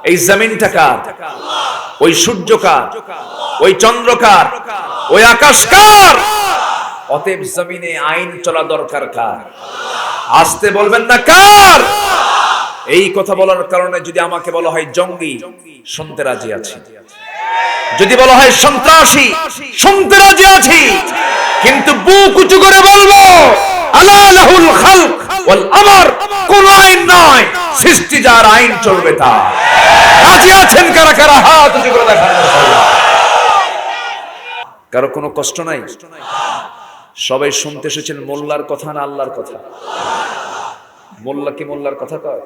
এই জমিনটা কার? ওই সূর্য কার? ওই চন্দ্র কার? ওই আকাশ কার? অতএব জমিনে আইন চলা দরকার কার? আসতে বলবেন না কার? এই কথা বলার কারণে যদি আমাকে বলা হয় জঙ্গি, শুনতে রাজি আছি। যদি বলা হয় সন্ত্রাসী, শুনতে রাজি আছি। কিন্তু বুক উঁচু করে বলবো, আলা লাহুল খালক ওয়াল আমর, কোন আইন নয়, সৃষ্টি যার, আইন চলবে তার। রাজি আছেন কারা কারা? হাত উঁচু করে দেখান। কারো কোনো কষ্ট নাই? সবাই শুনতে এসেছেন মোল্লার কথা না আল্লাহর কথা? মোল্লা কি মোল্লার কথা কয়?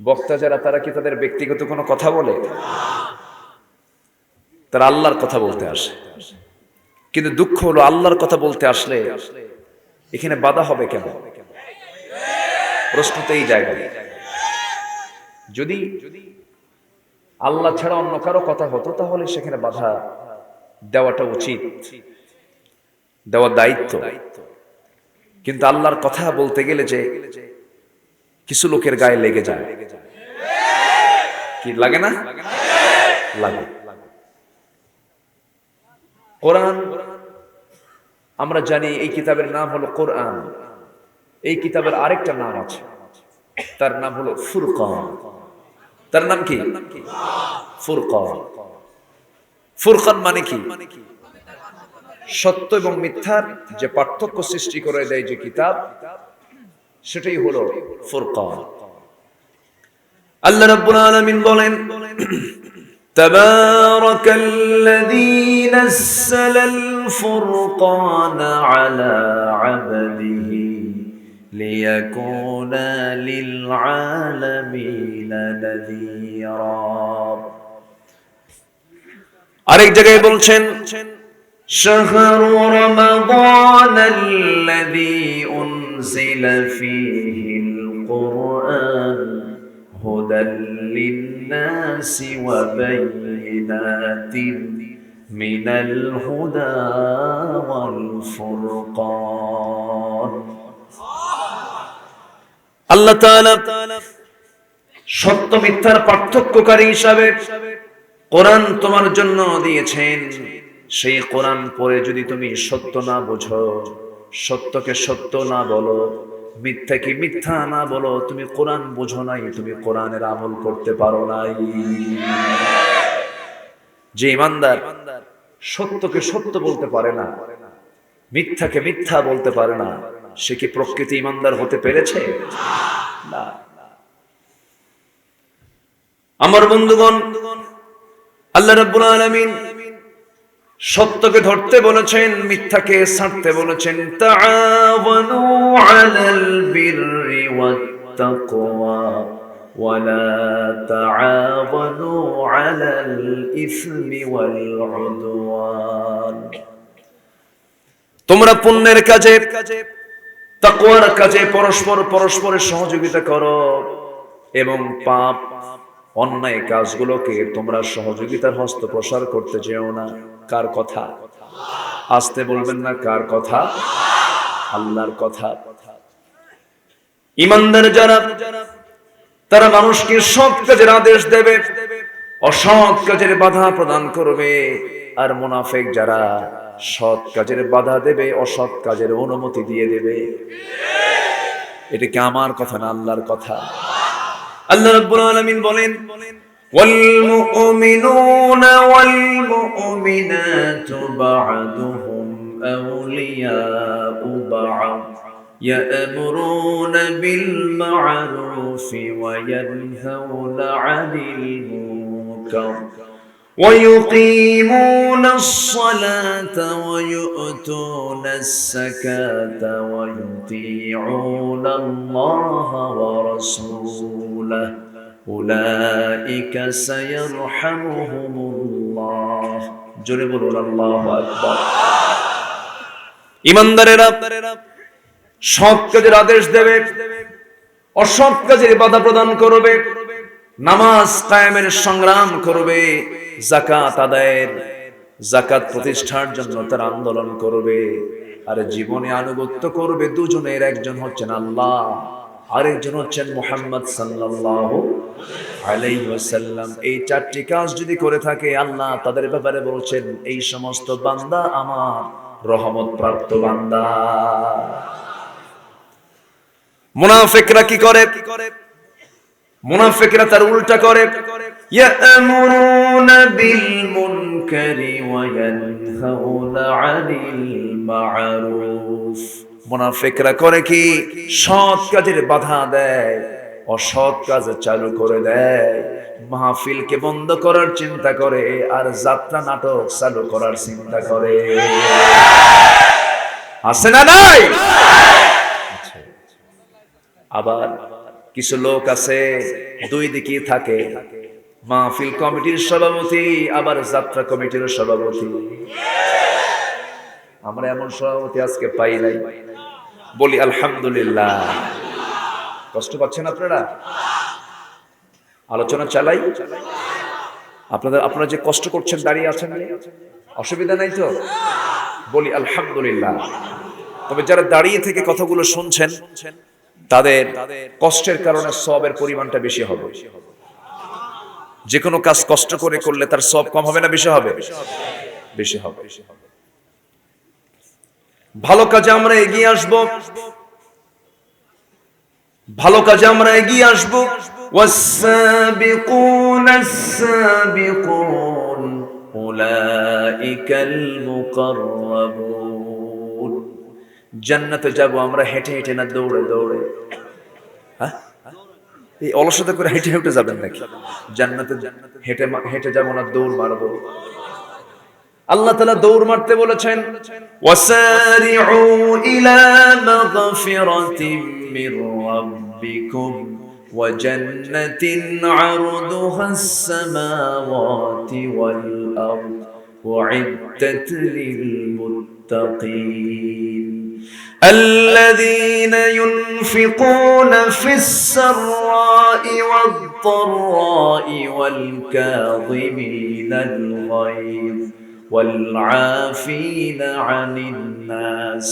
বক্তা যারা, তারা কি তাদের ব্যক্তিগত কোনো কথা বলে? তারা আল্লাহর কথা বলতে আসে। কিন্তু দুঃখ হলো, আল্লাহর কথা বলতে আসলে এখানে বাধা হবে কেন? প্রশ্ন তো এই জায়গায়। যদি আল্লাহ ছাড়া অন্য কারো কথা হতো, তাহলে সেখানে বাধা দেওয়াটা উচিত, দেওয়ার দায়িত্ব। কিন্তু আল্লাহর কথা বলতে গেলে যে কিছু লোকের গায়ে লেগে যায়, কি লাগে না? লাগে। কোরআন, আমরা জানি এই কিতাবের নাম হলো কোরআন। এই কিতাবের আরেকটা নাম আছে, তার নাম হলো ফুরকান। তার নাম কি? ফুরকান। ফুরকান মানে কি? সত্য এবং মিথ্যার যে পার্থক্য সৃষ্টি করে দেয় যে কিতাব, সেটাই হলো ফুরকান। আল্লাহ রাব্বুল আলামিন বলেন, তাবারাকাল্লাযী নাযালাল ফুরকানা আলা আবদিহি লিয়াকুনা লিল আলামিনা নাযীরা। আরেক জায়গায় বলছেন, শাহরু রমাদানাল্লাযী উনজিলা ফীহিল কুরআন হুদাল লিন-নাসি ওয়া বায়িনাতিন মিনাল হুদা ওয়াল ফুরকান। আল্লাহ তাআলা সত্য মিথ্যার পার্থক্যকারী হিসাবে কোরআন তোমার জন্য দিয়েছেন। সেই কোরআন পড়ে যদি তুমি সত্য না বোঝো, সত্যকে সত্য না বলো, মিথ্যাকে মিথ্যা না বলো, তুমি কোরআন বোঝো নাই, তুমি কোরআনের আমল করতে পারো নাই। যে ইমানদার সত্যকে সত্য বলতে পারে না, মিথ্যাকে মিথ্যা বলতে পারে না, সে কি প্রকৃত ইমানদার হতে পেরেছে? না। আমার বন্ধুগণ, আল্লাহ রাব্বুল আলামিন সত্যকে ধরতে বলেছেন, মিথ্যাকে ছাড়তে বলেছেন। তাআওয়ানু আলাল বিররি ওয়াত তাকওয়া ওয়া লা তাআওয়ানু আলাল ইসমি ওয়াল উদওয়ান। তোমরা পুণ্যের কাজে, তাকওয়ার কাজে পরস্পরের সহযোগিতা করো, এবং পাপ অন্যায় কাজগুলোকে তোমরা সহযোগিতার হস্ত প্রসার করতে যেও না। কার কথা? আসতে বলবেন না কার কথা? আল্লাহর কথা। ইমানদার যারা, তারা মানুষকে সৎ কাজের আদেশ দেবে, অসৎ কাজের বাধা প্রদান করবে। আর মুনাফিক যারা, সৎ কাজের বাধা দেবে, অসৎ কাজের অনুমতি দিয়ে দেবে। এটা কি আমার কথা না আল্লাহর কথা? আল্লাহ রাব্বুল আলামিন বলেন, ওয়াল মুমিনুনা ওয়াল মুমিনাতু বা'দুহুম আউলিয়াউ বা'দ ইয়া'মুরুনা বিল মা'রুফি ওয়া ইয়ানহাউনা 'আনিল মুনকার ওয়া ইউকিমুনাস সালাতা ওয়া ইউ'তুনাস যাকাতা ওয়া ইউতি'উনা আল্লাহা ওয়া রাসূলাহু উলাইকা সায়ারহামুহুমুল্লাহ। জোরে বলুন আল্লাহু আকবার। ইমানদারেরা সৎ কাজের আদেশ দেবে, অসৎ কাজের বাধা প্রদান করবে, নামাজ কায়েমের সংগ্রাম করবে, যাকাত আদায়ের, যাকাত প্রতিষ্ঠার জন্য তারা আন্দোলন করবে, আর জীবনে আনুগত্য করবে। দুজনের একজন হচ্ছেন আল্লাহ, আরেকজন হচ্ছেন মুহাম্মদ সাল্লাল্লাহু আলাইহি ওয়াসাল্লাম এই চারটি কাজ যদি করে থাকে আল্লাহ তাদের ব্যাপারে বলছেন এই সমস্ত বান্দা আমার রহমত প্রাপ্ত বান্দা। মুনাফিকরা কি করে? মুনাফিকরা তার উল্টা করে, ইয়া'মুরুনা বিল মুনকারি ওয়া ইয়ানহাউনা আনিল মা'রুফ। মুনাফিকরা করে কি? সৎ কাজের বাধা দেয়, অসৎ কাজ চালু করে দেয়, মাহফিলকে বন্ধ করার চিন্তা করে, আর যাত্রা নাটক চালু করার চিন্তা করে। আছে না নাই? আবার কিছু লোক আছে দুই দিকে থাকে, মাহফিল কমিটির সভাপতি আবার যাত্রা কমিটির সভাপতি। আমরা এমন সভাপতি আজকে পাই নাই, বলি আলহামদুলিল্লাহ। কষ্ট পাচ্ছেন আপনারা? আলোচনা চালাই। আপনারা যে কষ্ট করছেন, দাঁড়িয়ে আছেন, অসুবিধা নাই তো? বলি আলহামদুলিল্লাহ। তবে যারা দাঁড়িয়ে থেকে কথাগুলো শুনছেন তাদের কষ্টের কারণে সওয়াবের পরিমাণটা বেশি হবে। যে কোনো কাজ কষ্ট করে করলে তার সওয়াব কম হবে না বেশি হবে? বেশি হবে। ভালো কাজে আমরা এগিয়ে আসব, ভালো কাজে আমরা এগিয়ে আসব। ওয়াস-সাবিকুনাস সাবিকুন উলাইকাল মুকাররাবুন। জান্নাতে যাব আমরা হেঁটে হেঁটে, না দৌড়ে দৌড়ে? হ্যাঁ, এই অলসতা করে হেঁটে হেঁটে যাবেন নাকি? জান্নাতে হেঁটে হেঁটে যাব না দৌড় মারবো? আল্লাহ তাআলা দৌড় মারতে বলেছেন, ওয়াসারিউ ইলা মাগফিরাতিম মির রাব্বিকুম ওয়া জান্নাতিন আরদুহাস সামাওয়াতি ওয়াল আরদ উইদ্দাত লিল মুত্তাকিন الذين ينفقون في السراء والضراء والكاظمين الغيظ والعافين عن الناس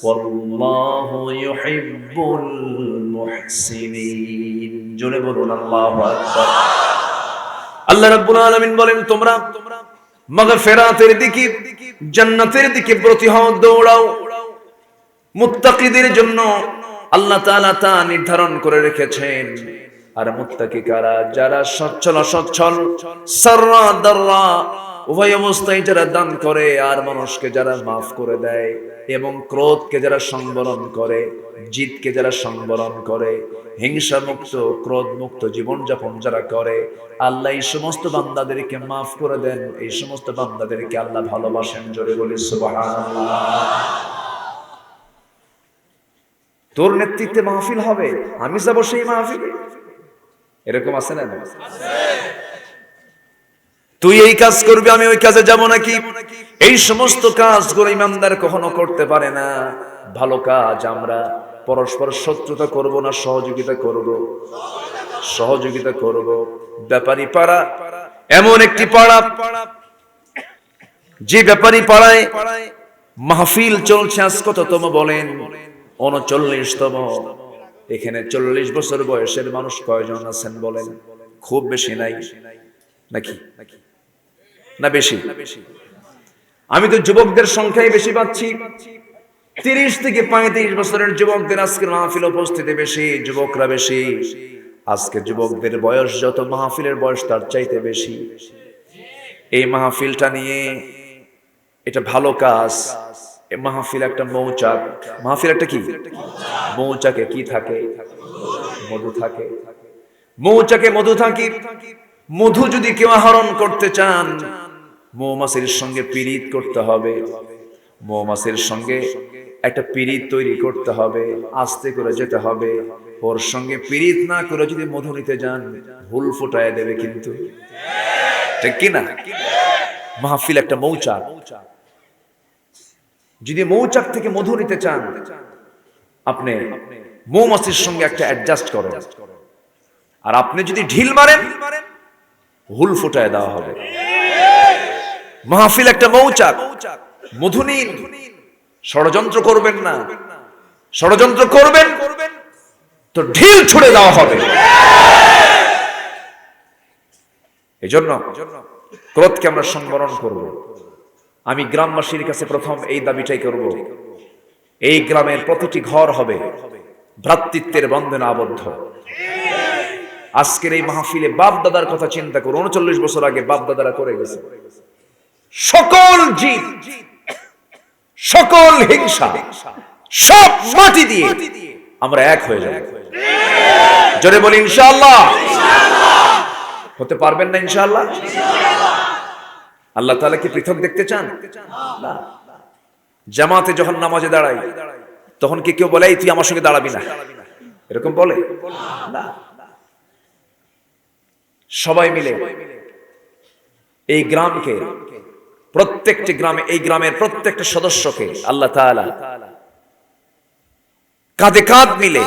والله يحب المحسنين। জোরে বলুন আল্লাহু আকবার। আল্লাহ রাব্বুল আলামিন বলেন, তোমরা মাগফিরাতের দিকে, জান্নাতের দিকে ব্রতী হও, দৌড়াও। মুত্তাকিদের জন্য আল্লাহ তাআলা তা নির্ধারণ করে রেখেছেন। আর মুত্তাকি কারা? যারা সচ্ছল অসচ্ছল, সাররা দাররা উভয় অবস্থায় যারা দান করে, আর মানুষকে যারা মাফ করে দেয়, এবং ক্রোধকে যারা সংবরণ করে, জিদকে যারা সংবরণ করে, হিংসা মুক্ত, ক্রোধ মুক্ত জীবনযাপন যারা করে, আল্লাহ এই সমস্ত বান্দাদেরকে মাফ করে দেন। এই সমস্ত বান্দাদেরকে আল্লাহ ভালোবাসেন। জোরে বলি সুবহানাল্লাহ। তোর নেতৃত্বে মাহফিল হবে, আমি যাব সেই মাহফিলে, এরকম আছে না? তুই এই কাজ করবি, আমি ওই কাজে যাব নাকি? এই সমস্ত কাজগুলো ইমানদার কখনো করতে পারে না। ভালো কাজ আমরা পরস্পর শত্রুতা করব না সহযোগিতা করব? সহযোগিতা করব। ব্যাপারী পাড়া এমন একটি পাড়া, যে ব্যাপারী পাড়ায় মাহফিল চলছে আজ কততম বলেন? 39তম। এখানে 40 বছর বয়সের মানুষ কয়জন আছেন বলেন? খুব বেশি নাই নাকি? না বেশি? আমি তো যুবকদের সংখ্যাই বেশি পাচ্ছি। 30 থেকে 35 বছরের যুবকদের আজকের মাহফিল উপস্থিতি বেশি, যুবকরা বেশি। আজকে যুবকদের বয়স যত, মাহফিলের বয়স তার চাইতে বেশি। এই মাহফিলটা নিয়ে, এটা ভালো কাজ। মাহফিল একটা মৌচাক। মাহফিল একটা কি? মৌচাকে কি থাকে? মধু থাকে। মৌচাকে মধু থাকে। মধু যদি কেউ আহরণ করতে চান, মৌমাছির সঙ্গে পীড়িত করতে হবে। মৌমাছির সঙ্গে একটা পীড়িত তৈরি করতে হবে, আস্তে করে যেতে হবে। ওর সঙ্গে পীড়িত না করে যদি মধু নিতে যান, হুল ফোটায় দেবে কিন্তু, ঠিক কি না? মাহফিল একটা মৌচাক। যদি মৌচাক থেকে মধু নিতে চান, আপনি মৌমাছির সঙ্গে একটা অ্যাডজাস্ট করেন, আর আপনি যদি ঢিল মারেন, হুল ফোটায় দেওয়া হবে। মাহফিল একটা মৌচাক, মধু নিন। ষড়যন্ত্র করবেন না। ষড়যন্ত্র করবেন তো ঢিল ছুড়ে দেওয়া হবে। এজন্য ক্রোধকে আমরা সংবরণ করব। আমি গ্রামবাসীর কাছে প্রথম এই দাবিটাই করব, এই গ্রামের প্রতিটি ঘর হবে ভ্রাতৃত্বের বন্ধনে আবদ্ধ। আজকের এই মাহফিলে বাপ দাদার কথা চিন্তা করুন, ৩৯ বছর আগে বাপ দাদারা করে গেছে। সকল জিদ, সকল হিংসা সব মাটি দিয়ে আমরা এক হয়ে যাব। জোরে বলি ইনশাআল্লাহ। হতে পারবেন না ইনশাআল্লাহ? আল্লাহ তাআলা কি পৃথক দেখতে চান? না। জামাতে যখন নামাজে দাঁড়াই তখন কি কেউ বলে তুই আমার সঙ্গে দাঁড়াবি না, এরকম বলে না। সবাই মিলে এই গ্রামকে, প্রত্যেকটি গ্রামে, এই গ্রামের প্রত্যেকটা সদস্যকে আল্লাহ তাআলা কাঁধে কাঁধ মিলে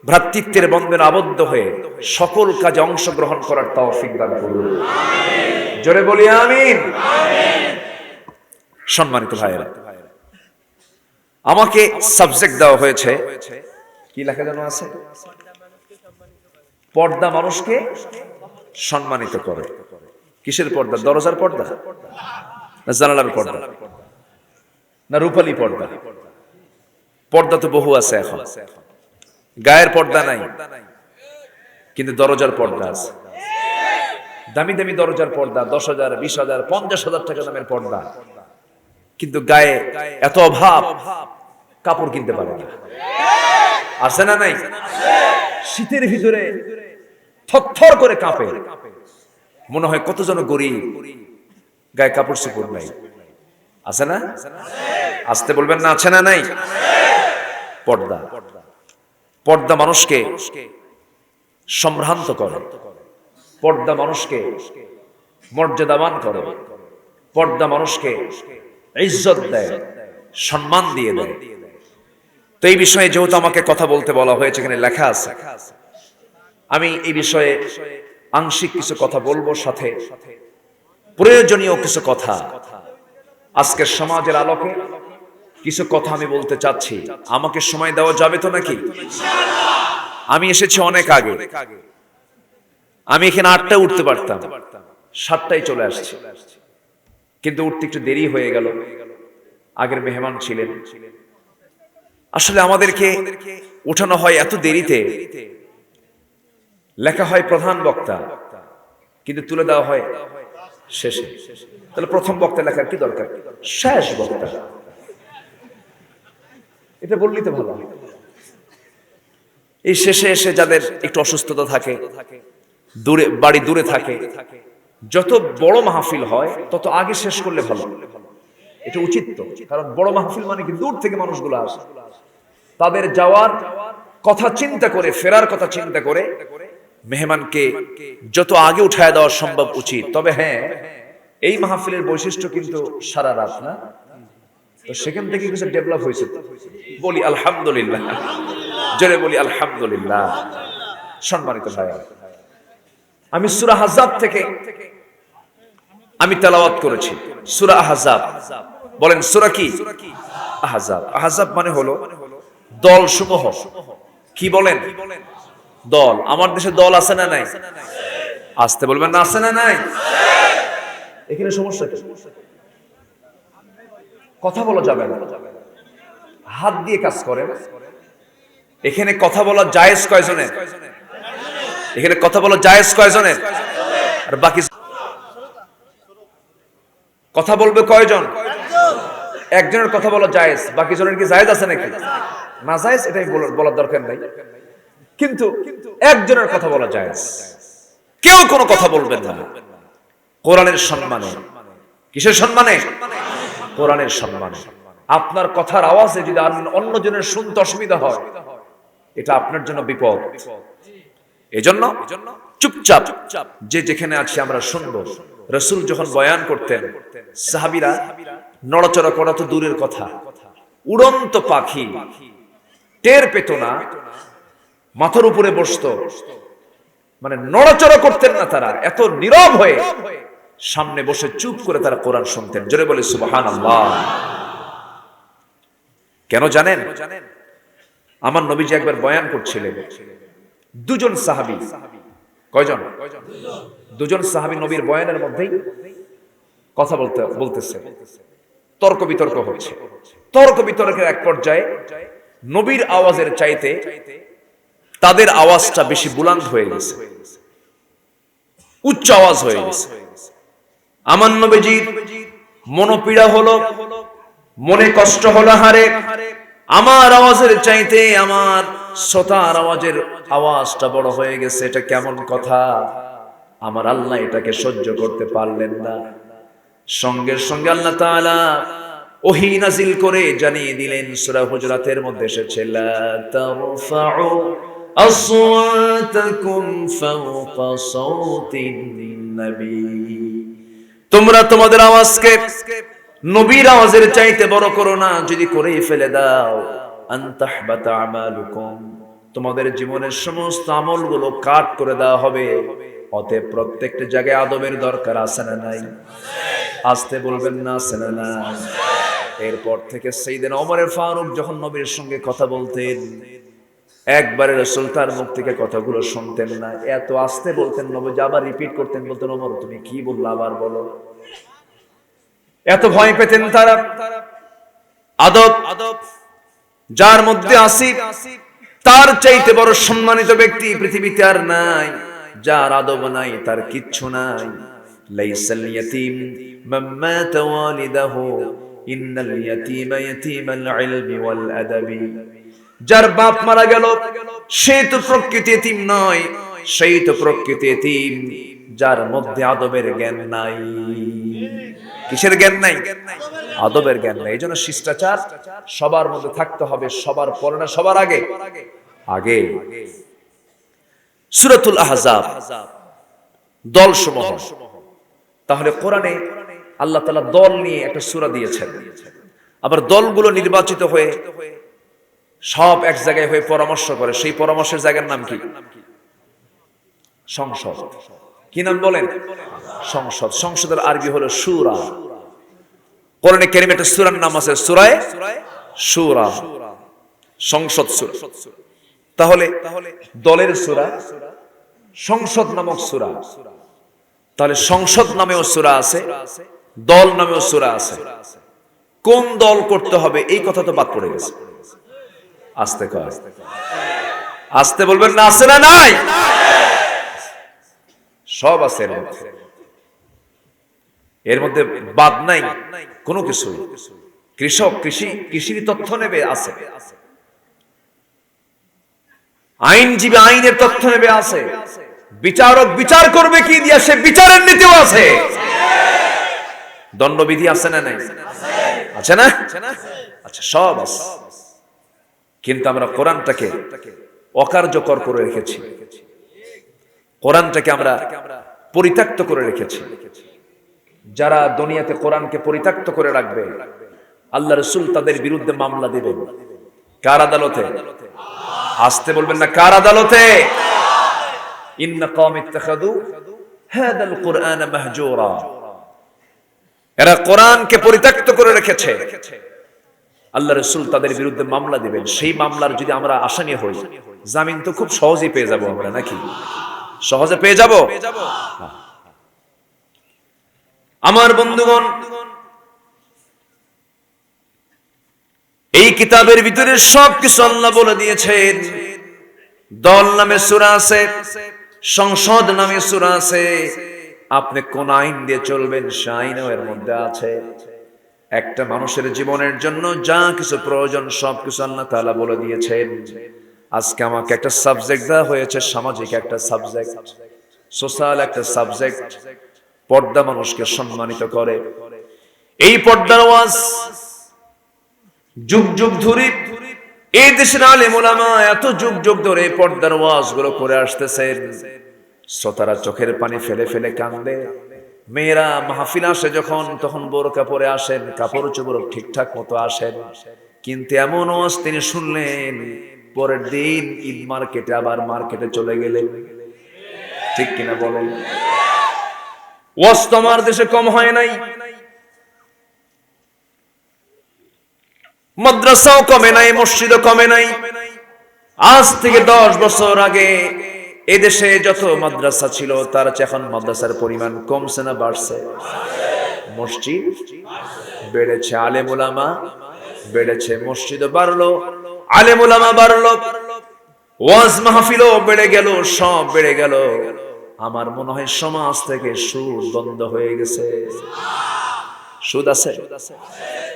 ভ্রাতৃত্বের বন্ধনে আবদ্ধ হয়ে সকল কাজে অংশগ্রহণ করার তৌফিক দান করুন। জোরে বলি আমিন। সম্মানিত ভাইয়েরা, আমাকে সাবজেক্ট দেওয়া হয়েছে, কি লেখা যেন আছে, পর্দা মানুষকে সম্মানিত করে। কিসের পর্দা? দরজার পর্দা না জানালার পর্দা না রূপালী পর্দা? পর্দা তো বহু আছে এখন। গায়ের পর্দা নাই, কিন্তু দরজার পর্দা আছে। দামি দামি দরজার পর্দা 10,000, 20,000, 50,000 টাকা দামের পর্দা, কিন্তু গায়ে এত অভাব, কাপড় কিনতে পারে না। আছে না নাই? শীতের ভিতরে থরথর করে কাঁপে, মনে হয় কত জন গরিব, গায়ে কাপড় চোপড় নাই। আছে না? আসতে বলবেন না, আছে না নাই? পর্দা, পর্দা মানুষকে সম্ভ্রান্ত করে, পর্দা মানুষকে মর্যাদাবান করে, পর্দা মানুষকে ইজ্জত দেয়, সম্মান দিয়ে দেয়। তো এই বিষয়ে যেহেতু আমাকে কথা বলতে বলা হয়েছে, এখানে লেখা আছে, আমি এই বিষয়ে আংশিক কিছু কথা বলবো, সাথে প্রয়োজনীয় কিছু কথা আজকের সমাজের আলোকে কিছু কথা আমি বলতে চাচ্ছি। আমাকে সময় দেওয়া যাবে তো নাকি? আমি এসেছি অনেক আগে, আমি এখানে 8টায় উঠতে পারতাম, 7টায় চলে আসছি, কিন্তু উঠতে একটু দেরি হয়ে গেল। আগের মেহমান ছিলেন। আসলে আমাদেরকে উঠানো হয় এত দেরিতে, লেখা হয় প্রধান বক্তা, কিন্তু তুলে দেওয়া হয় শেষে। তাহলে প্রথম বক্তা লেখার কি দরকার? শেষ বক্তা, এটা বললেই তো ভালো। এই শেষে এসে যাদের একটু অসুস্থতা থাকে, দূরে বাড়ি দূরে থাকে, যত বড় মাহফিল হয় তত আগে শেষ করলে ভালো। এটা উচিত তো, কারণ বড় মাহফিল মানে কি দূর থেকে মানুষগুলো আসে, তাদের যাওয়ার কথা চিন্তা করে, ফেরার কথা চিন্তা করে মেহমানকে যত আগে উঠায় দেওয়া সম্ভব উচিত। তবে হ্যাঁ, এই মাহফিলের বৈশিষ্ট্য কিন্তু সারা রাত না, তো সেখান থেকে কিছু ডেভেলপ হয়েছে। বলি আলহামদুলিল্লাহ, জোরে বলি আলহামদুলিল্লাহ। সম্মানিত ভাইরা, আমি সূরা আহজাব থেকে আমি তেলাওয়াত করেছি। সূরা আহজাব, বলেন সূরা কি? আহজাব। আহজাব মানে হলো দল সমূহ। কি বলেন? দল। আমার দেশে দল আছে না নাই? আসতে বলবেন না, আছে না নাই? এখানে সমস্যা কি? কথা বলা যাবে না, হাত দিয়ে কাজ করেন। এখানে কথা বলা জায়েজ কয়জনের? এখানে কথা বলা জায়েজ কয়জনের? আর বাকি কথা বলবে কয়জন? একজনের কথা বলা জায়েজ, বাকি জনের কি জায়েজ আছে নাকি? না জায়েজ, এটাই বলার দরকার নাই, কিন্তু একজনের কথা বলা জায়েজ। কেউ কোনো কথা বলবেন না কোরআনের সম্মানে। কিসের সম্মানে? কোরআনের সম্মানে। আপনার কথার আওয়াজে যদি অন্যজনের শুনতে অসুবিধা হয়, এটা আপনার জন্য বিপদ। এজন্য চুপচাপ যে যেখানে আছে আমরা শুনবো। রাসূল যখন বয়ান করতেন, সাহাবীরা নড়াচড়া করা তো দূরের কথা, উড়ন্ত পাখি টের পেত না, মাথার উপরে বসতো, মানে নড়াচড়া করতেন না তারা, এত নীরব হয়ে সামনে বসে চুপ করে তারা কোরআন শুনতেন। জোরে বলে সুবহানাল্লাহ। কেন জানেন? আমার নবীজি একবার বয়ান করছিলেন, দুজন সাহাবী কয়জন? দুজন সাহাবী নবীর বয়ানের মধ্যেই কথা বলতেছে, তর্ক বিতর্ক হচ্ছে। তর্ক বিতর্কের এক পর্যায়ে নবীর আওয়াজের চাইতে তাদের আওয়াজটা বেশি বুলন্দ হয়ে গেছে, উচ্চ আওয়াজ হয়ে গেছে। আমার নবীজির মনোপীড়া হলো, মনে কষ্ট হলো, হারে আমার আওয়াজের চাইতে আমার শ্রোতার আওয়াজটা বড় হয়ে গেছে, এটা কেমন কথা? আমার আল্লাহ এটাকে সহ্য করতে পারলেন না। সঙ্গে সঙ্গে আল্লাহ তাআলা ওহী নাজিল করে জানিয়ে দিলেন, সূরা হুজুরাতের মধ্যে এসেছে, লা তারফাউ আসওয়াতাকুম ফাওকা সাওতিন নবী, তোমরা তোমাদের আওয়াজকে নবীর আওয়াজের চাইতে বড় করো না। যদি করেই ফেলে দাও, আনতাহবাতা আমালুকুম, তোমাদের জীবনের সমস্ত আমলগুলো কাট করে দেওয়া হবে। অতএব প্রত্যেকটা জায়গায় আদবের দরকার আছে না নাই? আসতে বলবেন না, আছে না নাই? এরপর থেকে সাইয়েদনা ওমর ফারুক যখন নবীর সঙ্গে কথা বলতেন, একবারে রাসূল তার মুখ থেকে কথাগুলো শুনতেন না, এত আস্তে বলতেন, নবী আবার রিপিট করতেন, বলতেন, ওমর তুমি কি বললা, আবার বলো। এত ভয় পেতেন তারা। আদব যার মধ্যে আসি, তার চাইতে বড় সম্মানিত ব্যক্তি পৃথিবীতে আর নাই। যার আদব নাই তার কিচ্ছু নাই। লাইসাল ইয়াতীম মান মাতা ওয়ালিদাহু, ইন্নাল ইয়াতীমা ইয়াতীমাল ইলমি ওয়াল আদাবি। যার বাপ মারা গেল সে তো প্রকৃত এতিম নয়, সেই তো প্রকৃত এতিম যার মধ্যে আদবের জ্ঞান নাই। কিসের জ্ঞান নাই? আদবের জ্ঞান নাই। এইজন্য শিষ্টাচার সবার মধ্যে থাকতে হবে, সবার পরে না, সবার আগে। সূরাতুল আহজাব, দলসমূহ। তাহলে কোরআনে আল্লাহ তাআলা দল নিয়ে একটা সূরা দিয়েছেন। আবার দলগুলো নির্বাচিত হয়ে সব এক জায়গায় হয়ে পরামর্শ করে। সেই পরামর্শের জায়গার নাম কি? সংসদ। কি নাম বলেন? সংসদ। সংসদের আরবি হলো সূরা। কোরআনে কারীমে একটা সূরার নাম আছে, সূরায়ে সূরা, সংসদ সূরা। তাহলে দলের সূরা, সংসদ নামক সূরা। তাহলে সংসদ নামেও সূরা আছে, দল নামেও সূরা আছে। কোন দল করতে হবে এই কথা তো বাদ পড়ে গেছে। আস্তে কর, আস্তে বলবেন না, আছে না নাই? সব আছে এর মধ্যে বাদ নাই কোনো কিছু। কৃষক কৃষির তথ্য নেবে, আছে। আইনজীবী আইনের তথ্য নেবে, আছে। বিচারক বিচার করবে কি দিয়া, সে বিচারের নীতিও আছে। দণ্ডবিধি আছে না নাই? আছে না? আচ্ছা, সব আছে। কিন্তু আমরা কোরআনটাকে অকার্যকর করে রেখেছি, কোরআনটাকে আমরা পরিত্যক্ত করে রেখেছি। যারা দুনিয়াতে কোরআনকে পরিত্যক্ত করে রাখবে, আল্লাহ রাসূল তাদের বিরুদ্ধে মামলা দিবেন। কার আদালতে? আসতে বলবেন না, কার আদালতে? ইন্না কওমি ইত্তাখাযু হাদাল কুরআনা মাহজুরা, এরা কোরআনকে পরিত্যক্ত করে রেখেছে। আল্লাহ রাসূল তাদের বিরুদ্ধে মামলা দিবেন। সেই মামলার যদি আমরা আসামি হই, জামিন তো খুব সহজেই পেয়ে যাব আমরা, নাকি? সহজে পেয়ে যাব। আমার বন্ধুগণ, এই কিতাবের ভিতরে সবকিছু আল্লাহ বলে দিয়েছেন। দল নামে সূরা আছে, সংসদ নামে সূরা আছে। আপনি কোন আইন দিয়ে চলবেন সে আইনও এর মধ্যে আছে। একটা মানুষের জীবনের জন্য যা কিছু প্রয়োজন সবকিছু আল্লাহ তাআলা বলে দিয়েছেন। আজকে আমাকে একটা সাবজেক্ট দেওয়া হয়েছে, সামাজিক একটা সাবজেক্ট, সোশ্যাল একটা সাবজেক্ট। পর্দা মানুষকে সম্মানিত করে। এই পর্দার ওয়াজ যুগ যুগ ধরে এই দেশের আলেম ওলামা এত যুগ যুগ ধরে পর্দার ওয়াজগুলো করে আসতেছেন। শ্রোতারা চোখের পানি ফেলে ফেলে কান্দে। মেয়েরা মাহফিল আসে যখন, তখন বোরকা পরে আসেন, কাপড় চোপড় ঠিকঠাক মতো আসেন। কিন্তু এমন ওয়াজ তিনি শুনলেন, পরের দিন ঈদ মার্কেটে আবার মার্কেটে চলে গেলেন। ঠিক কিনা বলেন? ওয়াজ তো আমার দেশে কম হয় নাই, মাদ্রাসাও কমে নাই, মসজিদও কমে নাই। আজ থেকে 10 বছর আগে এদেশে যত মাদ্রাসা ছিল তার চেয়ে এখন মাদ্রাসার পরিমাণ কমছে না বাড়ছে? মসজিদ বেড়েছে, আলেম উলামা বেড়েছে, মসজিদ বাড়লো, আলেম উলামা বাড়লো, ওয়াজ মাহফিলও বেড়ে গেল, সব বেড়ে গেল। আমার মনে হয় সমাজ থেকে সুদ বন্ধ হয়ে গেছে। সুদ আছে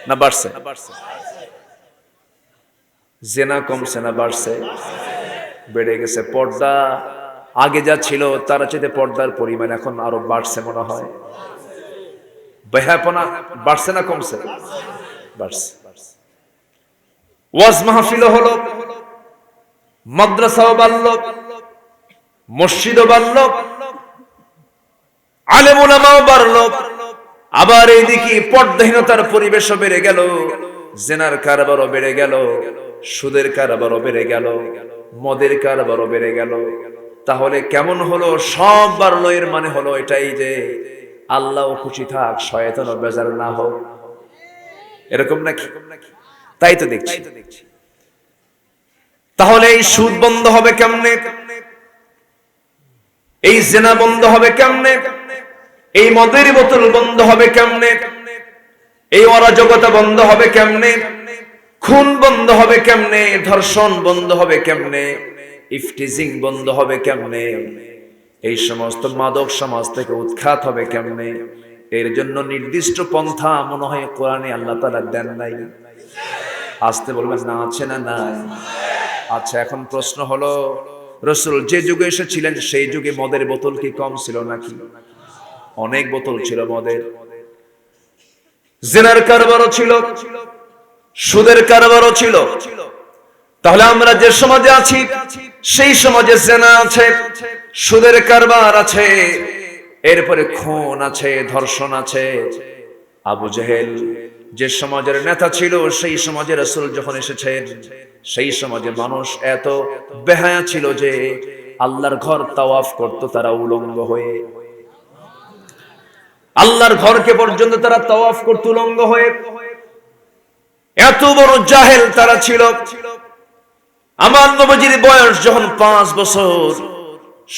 না বাড়ছে? জেনা কমছে না বাড়ছে? বেড়ে গেছে। পর্দা আগে যা ছিল তার চেয়ে পর্দার পরিমাণ এখন আরো বাড়ছে মনে হয়। বেহাপনা বাড়ছে না কমছে? বাড়ছে। ওয়াজ মাহফিলও হলো, মাদ্রাসাও বাড়লো, মসজিদও বাড়লো, আলেম উলামাও বাড়লো। আবার এইদিকে পর্দাহীনতার পরিবেশও বেড়ে গেল, জেনার কারবারও বেড়ে গেল, সুদের কারবারও বেড়ে গেল, মদের কারবারও বেড়ে গেল। তাহলে কেমন হলো? সব বাড়লো। এর মানে হলো এটাই যে আল্লাহও খুশি থাক, শয়তানও বেজার না হোক। এরকম নাকি? তাই তো দেখছি। তাহলে এই সুদ বন্ধ হবে কেমনে? এই জেনা বন্ধ হবে কেমনে? এই মদের বোতল বন্ধ হবে কেমনে? এই অরাজকতা বন্ধ হবে কেমনে? খুন বন্ধ হবে কেমনে? ধর্ষণ বন্ধ হবে কেমনে? ইফটিজিং বন্ধ হবে কেমনে? এই সমস্ত মাদক সমাজ থেকে উৎখাত হবে কেমনে? এর জন্য নির্দিষ্ট পন্থা মনে হয় কোরআনে আল্লাহ তাআলা দেন নাই। আসতে বলবেন না আছে না নাই? আচ্ছা, এখন প্রশ্ন হলো, রাসূল যে যুগে এসেছিলেন সেই যুগে মদের বোতল কি কম ছিল নাকি? অনেক বোতল ছিল মদের। জিনার কারবারও ছিল, সুদের কারবারও ছিল। তাহলে আমরা যে সমাজে আছি সেই সমাজে জিনা আছে, সুদের কারবার আছে, এরপরে খুন আছে, ধর্ষণ আছে। আবু জেহেল যে সমাজের নেতা ছিল সেই সমাজে রাসূল যখন এসেছেন সেই সমাজে মানুষ এত বেহায়া ছিল যে আল্লাহর ঘর তাওয়াফ করত তারা উলঙ্গ হয়ে। আল্লাহর ঘরকে পর্যন্ত তারা তাওয়াফ করত উলঙ্গ হয়ে। এত বড় জাহেল তারা ছিল। আমার নবীর বয়স যখন 5 বছর,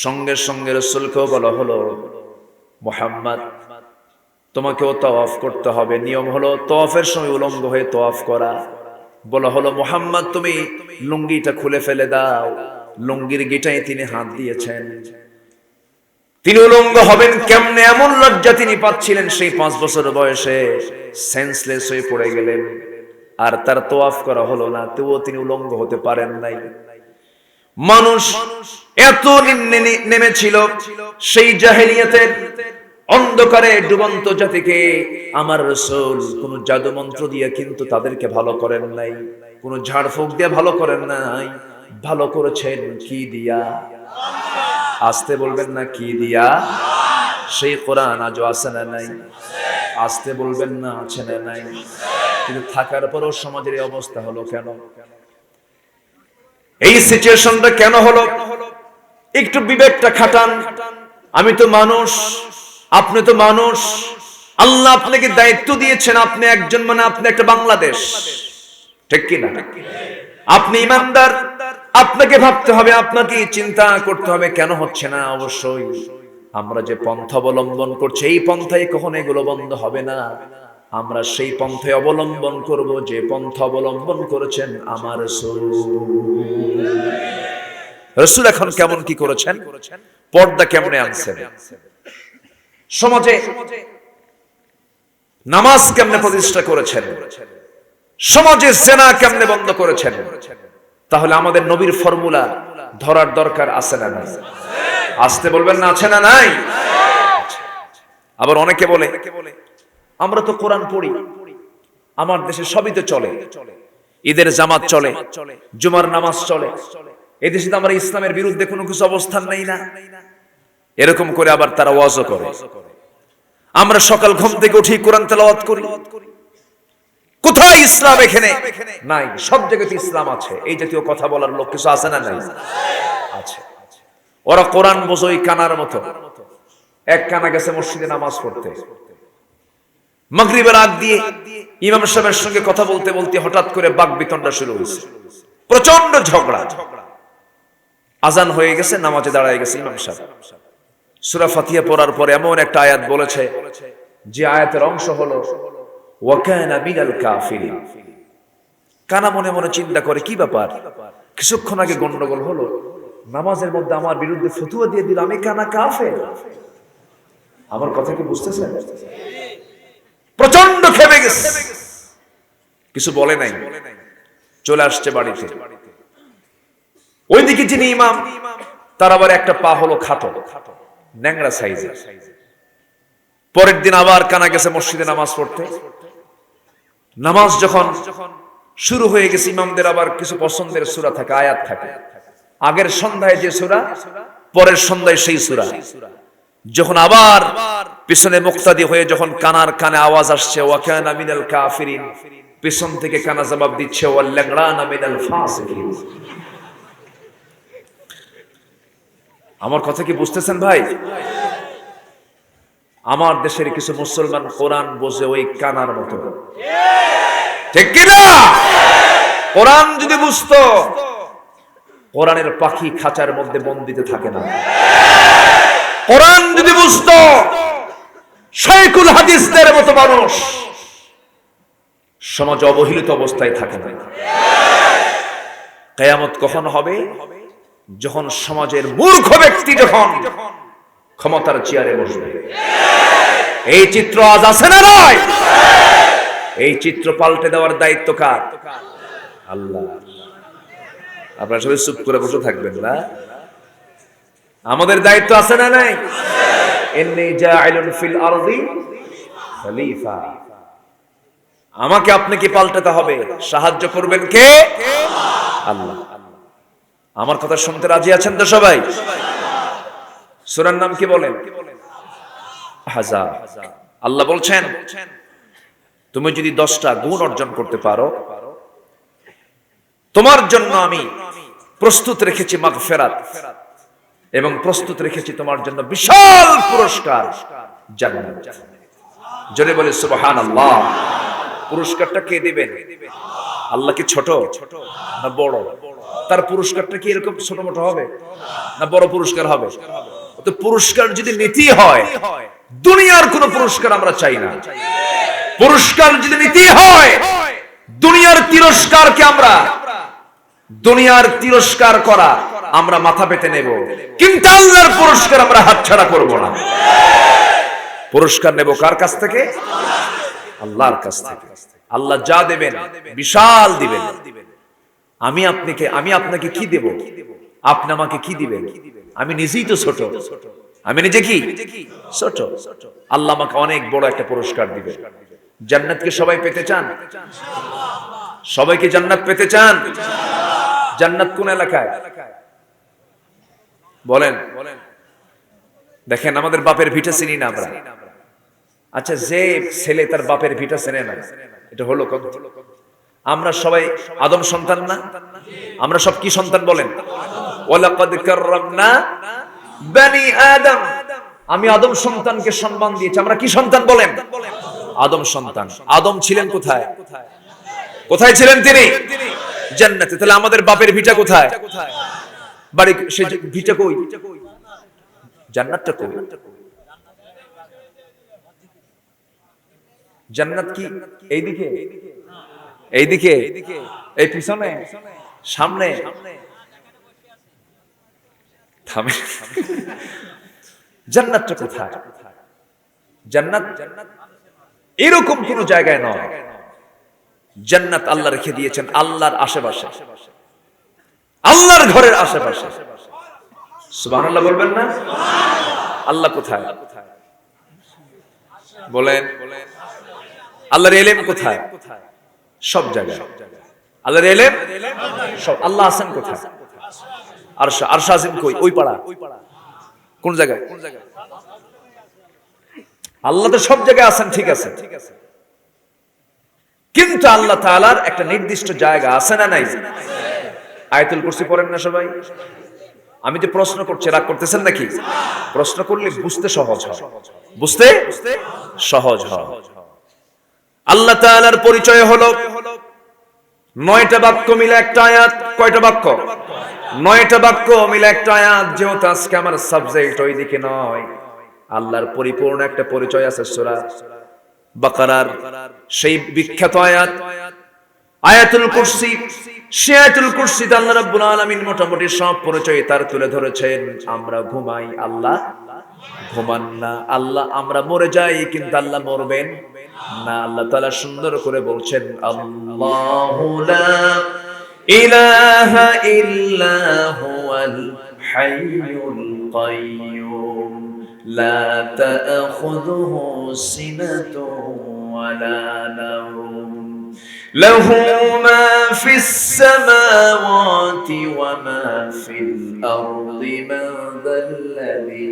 সঙ্গে সঙ্গে রাসূলকে বলা হলো, মুহাম্মদ তোমাকেও তাওয়াফ করতে হবে। নিয়ম হলো তাওয়াফের সময় উলঙ্গ হয়ে তাওয়াফ করা। বলা হলো, মুহাম্মদ তুমি লুঙ্গিটা খুলে ফেলে দাও। লুঙ্গির গিটায় তিনি হাত দিয়েছেন। তিনি উলঙ্গ হবেন কেমনে এমন লজ্জা তিনি পাচ্ছিলেন। সেই 5 বছর বয়সে সেন্সলেস হয়ে পড়ে গেলেন। আর তার তাওয়াফ করা হলো না, তবুও তিনি উলঙ্গ হতে পারেন নাই। মানুষ এত নেমেছিল সেই জাহেলিয়াতের অন্ধকারে ডুবন্ত জাতিকে আমার রাসূল কোন জাদু মন্ত্র দিয়ে কিন্তু তাদেরকে ভালো করেন নাই, কোন ঝাড়ফুঁক দিয়ে ভালো করেন নাই। ভালো করেছেন কি দিয়া? আসতে বলবেন না কি দিয়া? সেই কোরআন আজও আছে না নাই? আসতে বলবেন না আছে না নাই? কিন্তু থাকার পরও সমাজের এই অবস্থা হলো কেন? এই সিচুয়েশনটা কেন হলো? একটু বিবেকটা খাটান। আমি তো মানুষ, আপনি তো মানুষ। আল্লাহ আপনাকে দায়িত্ব দিয়েছেন, আপনি একজন, মানে আপনি একটা বাংলাদেশ, ঠিক কি না? আপনি ইমানদার, আপনাকে ভাবতে হবে, আপনাকে চিন্তা করতে হবে কেন হচ্ছে না। অবশ্যই আমরা যে পন্থা অবলম্বন করছি এই পন্থায় কখনো এগুলো বন্ধ হবে না। আমরা সেই পন্থায় অবলম্বন করব যে পন্থা অবলম্বন করেছেন আমার রাসূল। রাসূল এখন কেমন কি করেছেন? পর্দা কেমনে আনছেন? সমাজে নামাজ কেমনে প্রতিষ্ঠা করেছেন? সমাজে জিনা কেমনে বন্ধ করেছেন? তাহলে আমাদের নবীর ফর্মুলা ধরার দরকার আছে না নাই? আসতে বলবেন না আছে না নাই? আবার অনেকে বলে আমরা তো কোরআন পড়ি, আমার দেশে সবই তো চলে, ঈদের জামাত চলে, জুমার নামাজ চলে, এই দেশে তো আমরা ইসলামের বিরুদ্ধে কোনো কিছু অবস্থান নেই না। এরকম করে আবার তারা ওয়াজও করে। আমরা সকাল ঘুম থেকে উঠি কোরআন তেলাওয়াত করি। কোথায় ইসলাম এখানে? নাই। সব জায়গাতে ইসলাম আছে, এই জাতীয় কথা বলার লোক কিছু আছে না নাই? আছে। ওরা কোরআন বোঝোই কানার মতো। এক কানা গেছে মসজিদে নামাজ পড়তে, মাগরিবের আগ দিয়ে ইমাম সাহেবের সঙ্গে কথা বলতে বলতে হঠাৎ করে বাকবিতণ্ডা শুরু হয়েছে, প্রচন্ড ঝগড়া। আজান হয়ে গেছে, নামাজে দাঁড়ায় গেছে ইমাম সাহেব। সূরা ফাতিহা পড়ার পরে এমন একটা আয়াত বলেছে, যে আয়াতের অংশ হলো ওয়া কানা মিনাল কাফিরিন। কানা মনে মনে চিন্তা করে, কি ব্যাপার, কিছুক্ষণ আগে গন্ডগোল হলো, নামাজের মধ্যে আমার বিরুদ্ধে ফতোয়া দিয়ে দিল, আমি কানা কাফের। আমার কথা কি বুঝতেছেন? প্রচন্ড ক্ষেপে গেছে, কিছু বলে নাই, চলে আসছে বাড়িতে। ওইদিকে যিনি ইমাম, তার আবার একটা পা হলো খাটো, ন্যাংরা সাইজের। পরের দিন আবার কানা গেছে মসজিদে নামাজ পড়তে। নামাজ যখন শুরু হয়ে গেছে, ইমামদের আবার কিছু পছন্দের সূরা থাকে, আয়াত থাকে। আগের সন্ধ্যায় যে সূরা, পরের সন্ধ্যায় সেই সূরা। যখন আবার পিছনে মুক্তাদি হয়ে যখন কানার কানে আওয়াজ আসছে ওয়া কানা মিনাল কাফিরিন, পিছন থেকে কানা জবাব দিচ্ছে ওয়াল লাগরানা মিনাল ফাসিকিন। আমার কথা কি বুঝতেছেন ভাই? আমার দেশের কিছু মুসলমান কোরআন বোঝে ওই কানার মতো, ঠিক কিনা? কোরআন যদি বুঝতো, কোরআনের পাখি খাঁচার মধ্যে বন্দিতে থাকে না। কোরআন যদি বুঝতো, শাইখুল হাদিসদের মতো মানুষ সমাজ অবহেলিত অবস্থায় থাকে না। কিয়ামত কখন হবে? যখন সমাজের মূর্খ ব্যক্তি যখন ক্ষমতার চেয়ারে বসবে। এই চিত্র আজ আছে না নাই? এই চিত্র পাল্টে দেওয়ার দায়িত্ব কার? আল্লাহ। আপনারা সবাই চুপ করে বসে থাকবেন না? আমাদের দায়িত্ব আছে না নাই? ইন্নী জাইলুন ফিল আরদি খলিফা। আমাকে আপনাকে পাল্টাতে হবে। সাহায্য করবেন কে? আল্লাহ। আমার কথা শুনতে রাজি আছেন তো সবাই? সূরার নাম কি বলেন? আহজাব। আল্লাহ বলছেন, তুমি যদি 10টা গুণ অর্জন করতে পারো, তোমার জন্য আমি প্রস্তুত রেখেছি মাগফিরাত, এবং প্রস্তুত রেখেছি তোমার জন্য বিশাল পুরস্কার, জান্নাত। জোরে বলে সুবহানাল্লাহ। পুরস্কারটা কে দিবেন? আল্লাহ কি ছোট না বড়? তার পুরস্কারটা কি এরকম ছোট মোটো হবে না বড় পুরস্কার হবে? তো পুরস্কার যদি নীতি হয়, দুনিয়ার কোন পুরস্কার আমরা চাই না। পুরস্কার যদি নীতি হয়, দুনিয়ার তিরস্কারকে আমরা, দুনিয়ার তিরস্কার করা আমরা মাথা পেতে নেব, কিন্তু আল্লাহর পুরস্কার আমরা হাতছাড়া করব না। পুরস্কার নেব কার কাছ থেকে? আল্লাহর কাছ থেকে। আল্লাহ যা দেবেন বিশাল দিবেন। আমি আপনাকে কি দেব? আপনি আমাকে কি দিবেন? আমি নিজেই তো ছোট, আমি নিজে কি ছোট। আল্লাহ আমাকে অনেক বড় একটা পুরস্কার দিবেন। জান্নাতকে সবাই পেতে চান? সবাইকে জান্নাত পেতে চান? জান্নাত কোন এলাকায় বলেন? দেখেন, আমাদের বাপের ভিটা চিনি না আমরা। আচ্ছা, যে ছেলে তার বাপের ভিটা চেনে না, এটা হলো কত? আমরা সবাই আদম সন্তান না? আমরা সব কি সন্তান বলেন? ওয়ালাকাদ কাররামনা বনি আদম। আমি আদম সন্তানকে সম্মান দিয়েছি। আমরা কি সন্তান বলেন? আদম সন্তান। আদম ছিলেন কোথায়? কোথায় ছিলেন তিনি? জান্নাতে। তাহলে আমাদের বাপের ভিটা কোথায়? বাড়ি। সে ভিটা কই? জান্নাতটা কই? জান্নাত কি এইদিকে? এইদিকে? এই পিছনে? সামনে? থামে। জান্নাতটা কোথায়? জান্নাত এরকম কোন জায়গায় নয়। জান্নাত আল্লাহ রেখে দিয়েছেন আল্লাহর আশেপাশে, আল্লাহর ঘরের আশেপাশে। সুবহানাল্লাহ বলবেন না? আল্লাহ কোথায় বলেন? আল্লাহর ইলম কোথায়? সব জায়গায় আল্লাহর ইলম সব। আল্লাহ আছেন কোথায়? আরশ। আরশ আজিম কই? ওই পাড়া। কোন জায়গায়? আল্লাহ তো সব জায়গায় আছেন, ঠিক আছে, কিন্তু আল্লাহ তাআলার একটা নির্দিষ্ট জায়গা আছে না নাই? আয়াতুল কুরসি পড়েন না সবাই? আমি যে প্রশ্ন করছি, রাগ করতেছেন নাকি? প্রশ্ন করলে বুঝতে সহজ হয়, বুঝতে সহজ হয়। আল্লাহ তাআলার পরিচয় হলো 9টা বাক্য মিলে একটা আয়াত। কয়টা বাক্য? 9টা বাক্য মিলে একটা আয়াত। যেহেতু আজকে আমার সাবজেক্ট ওইদিকে নয়, আল্লাহর পরিপূর্ণ একটা পরিচয় আছে সূরা বাকারার সেই বিখ্যাত আয়াত আয়াতুল কুরসি। সে আয়াতুল কুরসিতে আল্লাহ রাব্বুল আলামিন মোটামুটি সব পরিচয় তার তুলে ধরেছেন। আমরা ঘুমাই, আল্লাহ ঘুমান না। আল্লাহ আমরা মরে যাই, কিন্তু আল্লাহ মরবেন না। আল্লাহ তাআলা সুন্দর করে বলছেন, আল্লাহু লা ইলাহা ইল্লা হুয়াল হাইয়ুল কাইয়্যুম লা তা'খুযুহু সিনাতুন ওয়ালা নাওম লাহু মা ফিস সামাওয়াতি ওয়া মা ফিল আরদি মান যাল্লাযী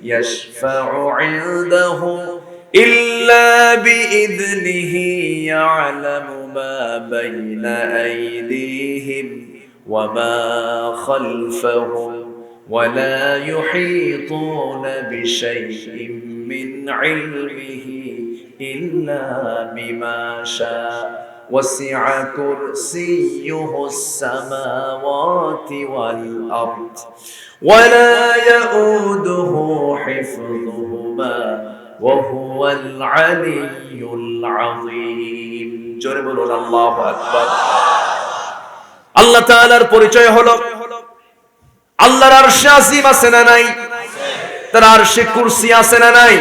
ইয়াশফা'ু 'ইনদাহু ইল্লা বিইذনিহি ইয়া'লামু মা বাইনা আইদিহিম ওয়া মা খালফাহুম ওয়া লা ইউহীতুনা বিশাইইন মিন 'ইলমিহি ইল্লা বিমা শাআ وسع كرسيه السماوات والأرض ولا يؤوده حفظهما وهو العلي العظيم জোরে বলুন আল্লাহু আকবার। আল্লাহ তাআলার পরিচয় হলো আল্লাহর আরশে আজিম আছে না নাই? তার আরশে কুরসি আছে না নাই?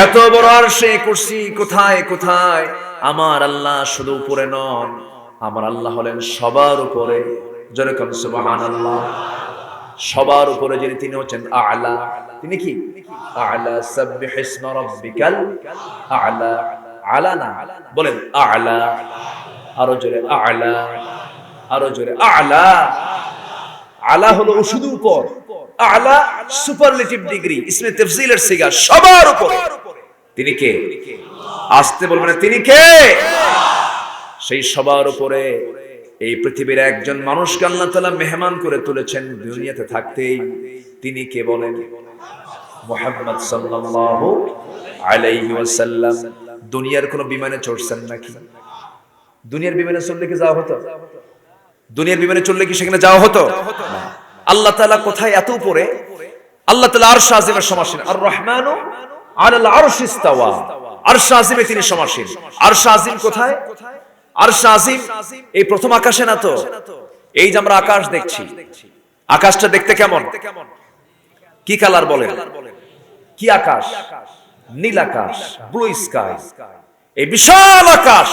এত বড় আরশে কুরসি কোথায় কোথায়? আমার আল্লাহ শুধু উপরে নন, আমার আল্লাহ হলেন সবার উপরে। জোরে কোন সুবহানাল্লাহ। সবার উপরে যিনি, তিনি হচ্ছেন আ'লা। তিনি কি? আ'লা। সাব্বিহ ইসমা রাব্বিকাল আ'লা। আ'লা না, বলেন আ'লা। আরো জোরে আ'লা, আরো জোরে আ'লা। আ'লা হলো শুধু উপর, আ'লা সুপারলেটিভ ডিগ্রি, ইসমে তাফজিলের সিগা, সবার উপরে। তিনি কে? আসতে বলবেন, তিনি কে? সেই সবার উপরে এই পৃথিবীর একজন মানুষকে আল্লাহ তাআলা মেহমান করে তুলেছেন দুনিয়াতে থাকতেই। তিনি কে বলেন? মুহাম্মদ সাল্লাল্লাহু আলাইহি ওয়াসাল্লাম। দুনিয়ার কোন বিমানে চড়ছেন নাকি? দুনিয়ার বিমানে চললে কি যাওয়া হতো? দুনিয়ার বিমানে চললে কি সেখানে যাওয়া হতো? আল্লাহ তাআলা কোথায়? এত উপরে। আল্লাহ তাআলা আরশ আজিমের সমাসীন। আর রহমানু আলাল আরশি ইস্তাওয়া। আরশ আজিমে তিনি সমাসীন। আরশ আজিম কোথায়? আরশ আজিম এই প্রথম আকাশে না তো। এই যে আমরা আকাশ দেখছি, আকাশটা দেখতে কেমন? কি কালার বলেন? কি আকাশ? নীল আকাশ, ব্লু স্কাই। এই বিশাল আকাশ,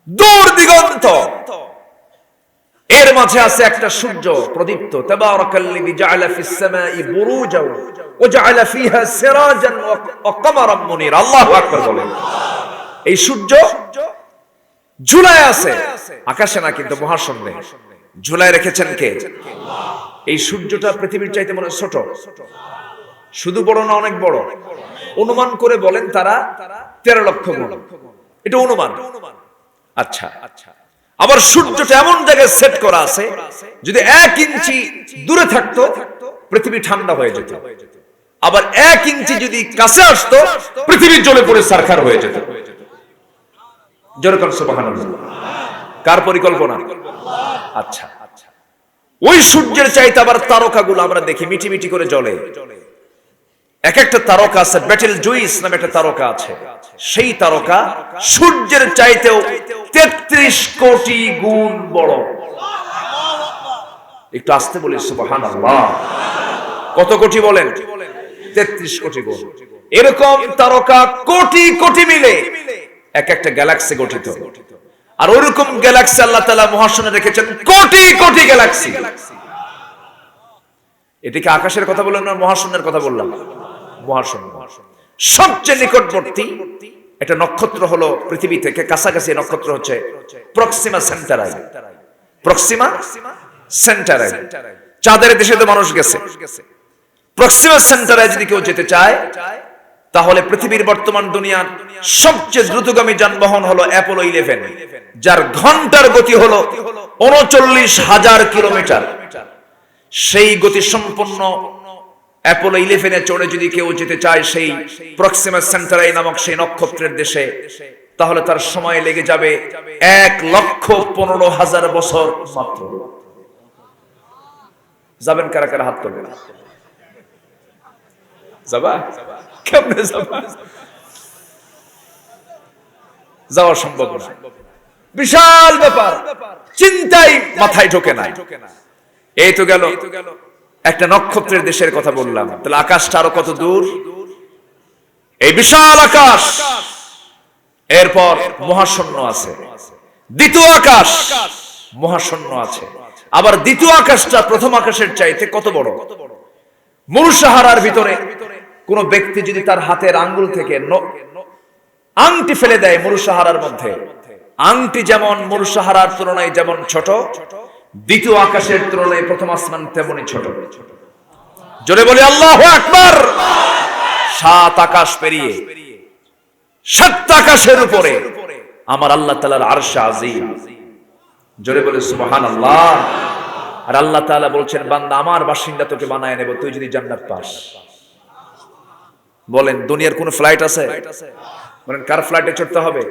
দূর দিগন্ত, এর মাঝে আছে একটা সূর্য প্রদীপ্ত। তাবারাকাল্লাযী জাআলা ফিস সামাই বুরুজাও ওয়া জাআলা ফিহা সিরাজান ওয়া কমারাম মুনীরা। আল্লাহু আকবার বলেন। এই সূর্য ঝুলায় আছে আকাশে না, কিন্তু মহাশূন্যে ঝুলায় রেখেছেন কে? এই সূর্যটা পৃথিবীর চাইতে মনে ছোট। শুধু বড় না, অনেক বড়। অনুমান করে বলেন তারা 13 লক্ষ গুণ। এটা অনুমান। আচ্ছা, আবার সূর্যটা এমন জায়গায় সেট করা আছে, যদি 1 ইঞ্চি দূরে থাকতো পৃথিবী ঠান্ডা হয়ে যেত। আবার 1 ইঞ্চি যদি কাছে আসতো পৃথিবী জ্বলে পড়ে সারখার হয়ে যেত। জোরে করে সুবহানাল্লাহ। কার পরিকল্পনা? আচ্ছা, ওই সূর্যের চাইতে আবার তারকাগুলো আমরা দেখি মিটি মিটি করে জ্বলে। এক একটা তারকা আছে, ব্যাটেল জুইস নামে একটা তারকা আছে। সেই তারকা সূর্যের চাইতেও 33 কোটি গুণ বড়। একটু আস্তে বলি সুবহানাল্লাহ। কত কোটি বলেন? 33 কোটি গুণ। এরকম তারকা কোটি কোটি মিলে এক একটা গ্যালাক্সি গঠিত। আর ওইরকম গ্যালাক্সি আল্লাহ তাআলা মহাশূন্যে রেখেছেন কোটি কোটি গ্যালাক্সি। এটাকে আকাশের কথা বললাম না মহাশূন্যের কথা বললাম? মহাশূন্য। সবচেয়ে নিকটবর্তী একটা নক্ষত্র হলো পৃথিবী থেকে কাছাকাছি নক্ষত্র হচ্ছে প্রক্সিমা সেন্টারাই। Proxima Centauri. চাঁদের দেশে তো মানুষ গেছে। প্রক্সিমা সেন্টারাই যদি কেউ যেতে চায়, তাহলে পৃথিবীর বর্তমান দুনিয়ার সবচেয়ে দ্রুতগামী যানবাহন হলো অ্যাপোলো 11, যার ঘন্টার গতি হলো 39,000 কিলোমিটার। সেই গতি সম্পন্ন অ্যাপোলো 11 চড়ে যদি কেউ যেতে চায় সেই প্রক্সিমা সেন্টারাই নামক সেই নক্ষত্রের দেশে, তাহলে তার সময় লেগে যাবে 1,15,000 বছর মাত্র। যাবেন কারা কারা হাত তোলেন? যাবা? কেমনে যাবা? যাওয়া সম্ভব না, বিশাল ব্যাপার, চিন্তাই মাথায় ঢোকে না। এই তো গেল একটা নক্ষত্রের দেশের কথা বললাম, তাহলে আকাশটা আরো কত দূর? এই বিশাল আকাশ, এরপর মহাশূন্য আছে, দ্বিতীয় আকাশ মহাশূন্য আছে, আবার দ্বিতীয় আকাশটা প্রথম আকাশের চাইতে কত বড়? মুরসাহারার ভিতরে কোন ব্যক্তি যদি তার হাতের আঙ্গুল থেকে আংটি ফেলে দেয়, মুরসাহারার মধ্যে আংটি যেমন মুরসাহারার তুলনায় যেমন ছোট, দ্বিতীয় আকাশের তুলনায় প্রথম আসমান তেমনই ছোট। জোরে বলি আল্লাহু আকবার। 7 আকাশ পেরিয়ে 7 আকাশের উপরে আমার আল্লাহ তাআলার আরশ আজিম। জোরে বলি সুবহানাল্লাহ। আর আল্লাহ তাআলা বলছেন, বান্দা আমার বাসিন্দা তোকে বানায় নেব তুই যদি জান্নাত পাস। বলেন দুনিয়ার কোন ফ্লাইট আছে? বলেন কার ফ্লাইটে চড়তে হবে?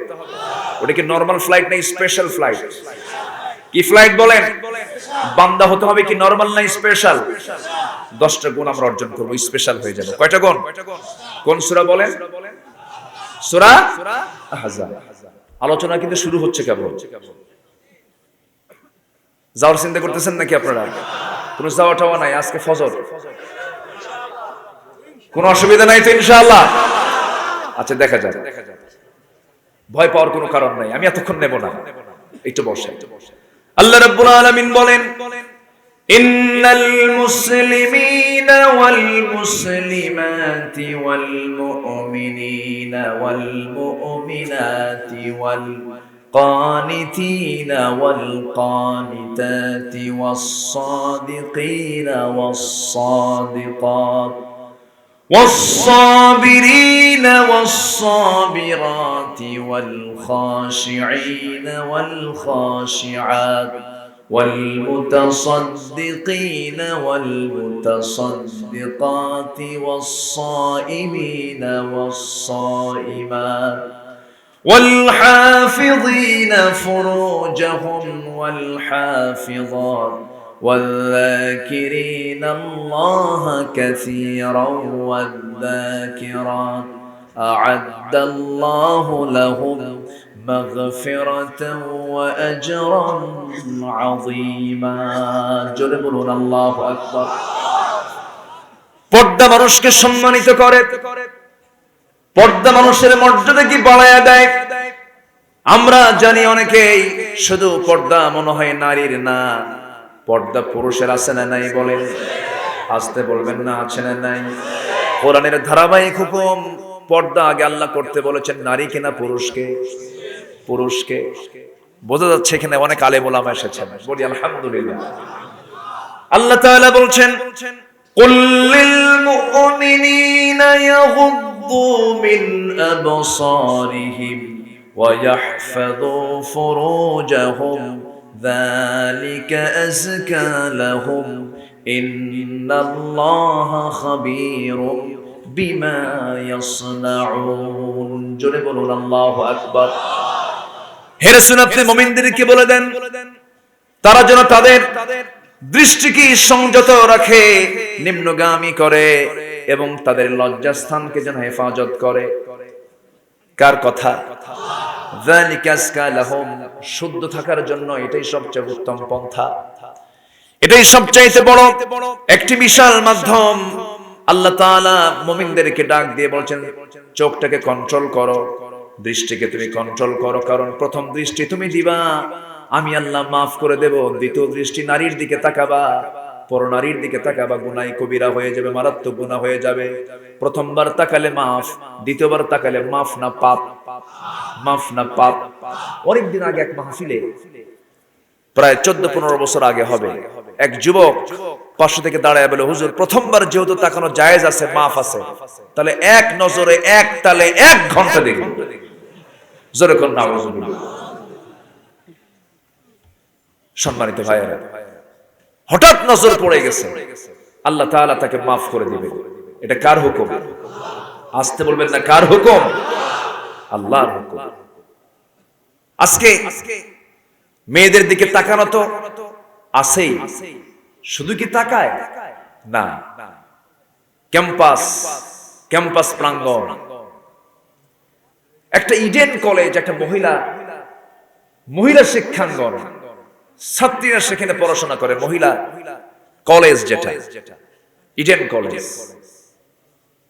ওটা কি নরমাল ফ্লাইট না স্পেশাল ফ্লাইট? কি ফ্লাইট বলেন? বান্দা হতে হবে কি নরমাল না স্পেশাল? 10টা গুণ আমরা অর্জন করব, স্পেশাল হয়ে যাবে। কয়টা গুণ? কোন সূরা বলেন? সূরা আহজাব। আলোচনা কিন্তু শুরু হচ্ছে কেবল। যাওয়ার চিন্তা করতেছেন নাকি আপনারা? কোন যাওয়া নাই, আজকে ফজর, কোন অসুবিধা নাই তো ইনশাআল্লাহ? আচ্ছা দেখা যাক, ভয় পাওয়ার কোনো কারণ নাই, আমি এতক্ষণ নেব না, একটু বসে। আল্লাহ রাব্বুল আলামিন বলেন, ইন্নাল মুসলিমিনা ওয়াল মুসলিমাতি ওয়াল মুমিনিনা ওয়াল মুমিনাতি ওয়াল قانتين والقانتات والصادقين والصادقات والصابرين والصابرات والخاشعين والخاشعات والمتصدقين والمتصدقات والصائمين والصائمات والحافظين فروجهم والحافظات والذاكرين الله كثيرا والذاكرات أعد الله لهم مغفرة وأجرا عظيما جربون الله أكبر পর্দা মানুষকে সম্মানিত করে, পর্দা মানুষের মর্যাদাকে বাড়ায়া দেয়। আমরা জানি অনেকেই শুধু পর্দা মনে হয় নারীর, না, পর্দা পুরুষের আছে না নাই? বলেন, আসতে বলবেন না, আছে না নাই? কোরআনের ধারাবাহিক হুকুম, পর্দা আগে আল্লাহ করতে বলেছেন নারীকে না পুরুষকে? পুরুষকে। বোঝা যাচ্ছে এখানে অনেক আলেম ওলামা এসেছেন, বলি আলহামদুলিল্লাহ। আল্লাহ তাআলা বলছেন, কুল লিল মুমিনিনা ইয়াগুদ্দু মিন আবসারিহিম ওয়া ইয়াহফাযু ফুরুজাহুম যালিকা আযকা লাহুম ইন্নাল্লাহা খাবীরুম বিমা ইয়াসনাউন। জোরে বলুন আল্লাহু আকবার। হে রাসূল, আপনি মুমিনদেরকে বলে দেন তারা যেন তাদের দৃষ্টিকে সংযত রাখে, নিম্নগামী করে এবং তাদের লজ্জাস্থানকে যেন হেফাজত করে। কার কথা? যালিকা আযকা লাহুম, শুদ্ধ থাকার জন্য এটাই সবচেয়ে উত্তম পন্থা, এটাই সবচাইতে বড় একটি বিশাল মাধ্যম। আল্লাহ তাআলা মুমিনদেরকে ডাক দিয়ে বলছেন, চোখটাকে কন্ট্রোল করো, দৃষ্টিকে তুমি কন্ট্রোল করো, কারণ প্রথম দৃষ্টি তুমি দিবা, আমি আল্লাহ মাফ করে দেব। দ্বিতীয় দৃষ্টি নারীর দিকে তাকাবা, পর নারীর দিকে তাকাবা, গুনাহ কবিরা হয়ে যাবে, মারাত্মক গুনাহ হয়ে যাবে। প্রথমবার তাকালে মাফ, দ্বিতীয়বার তাকালে মাফ না পাপ, মাফ না পাপ। অনেকদিন আগে এক মাহফিলে, প্রায় 14-15 বছর আগে হবে, এক যুবক পাশে থেকে দাঁড়ায় বলে, হুজুর প্রথমবার যেহেতু তাকানো জায়েজ আছে, মাফ আছে, তাহলে এক নজরে এক তালে 1 ঘন্টা দেখুন। জোরে কোন নাউজুবিল্লাহ। সম্মানিত ভাইয়েরা, হঠাৎ নজর পড়ে গেছে, আল্লাহ তাআলা তাকে মাফ করে দিবে। এটা কার হুকুম? আসতে বলবেন না, কার হুকুম? আল্লাহর হুকুম। আজকে মেয়েদের দিকে তাকানো তো আছেই, শুধু কি তাকায় না, ক্যাম্পাস প্রাঙ্গণ, একটা ইডেন কলেজ, একটা মহিলা শিক্ষাঙ্গন, ছাত্রীরা সেখানে পড়াশোনা করে, মহিলা কলেজ যেটা ইডেন কলেজ,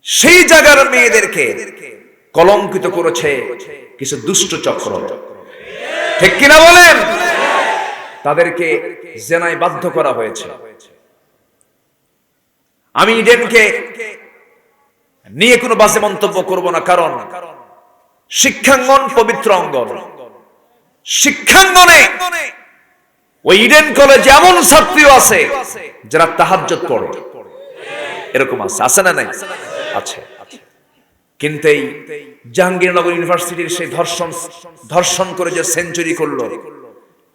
সেই জায়গার মেয়েদেরকে কলঙ্কিত করেছে কিছু দুষ্ট চক্র, ঠিক কিনা বলেন? তাদেরকে জেনায় বাধ্য করা হয়েছে। আমি ইডেনকে নিয়ে কোনো বাজে মন্তব্য করব না, কারণ শিক্ষাঙ্গন পবিত্র অঙ্গন। শিক্ষাঙ্গনে ওই ইডেন কলেজে এমন ছাত্রীও আছে যারা তাহাজ্জুদ পড়ে, এরকম আছে না নাই? আছে। কিন্তু এই জাহাঙ্গীরনগর ইউনিভার্সিটির সেই ধর্ষণ করে যে সেঞ্চুরি করলো,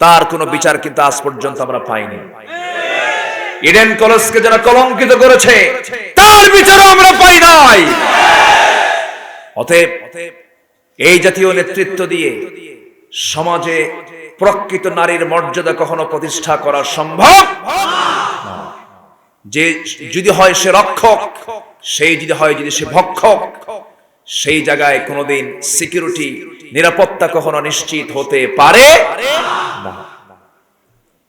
তার কোনো বিচার কিন্তু আজ পর্যন্ত আমরা পাইনি। ইডেন কলেজকে যারা কলঙ্কিত করেছে, তার বিচারও আমরা পাই নাই। অতএব এই জাতীয় নেতৃত্ব দিয়ে সমাজে প্রকৃত নারীর মর্যাদা কখনো প্রতিষ্ঠা করা সম্ভব না। যে যদি হয় সে রক্ষক, সেই যদি হয় যদি সে ভক্ষক, সেই জায়গায় কোনোদিন সিকিউরিটি, নিরাপত্তা কখনো নিশ্চিত হতে পারে না।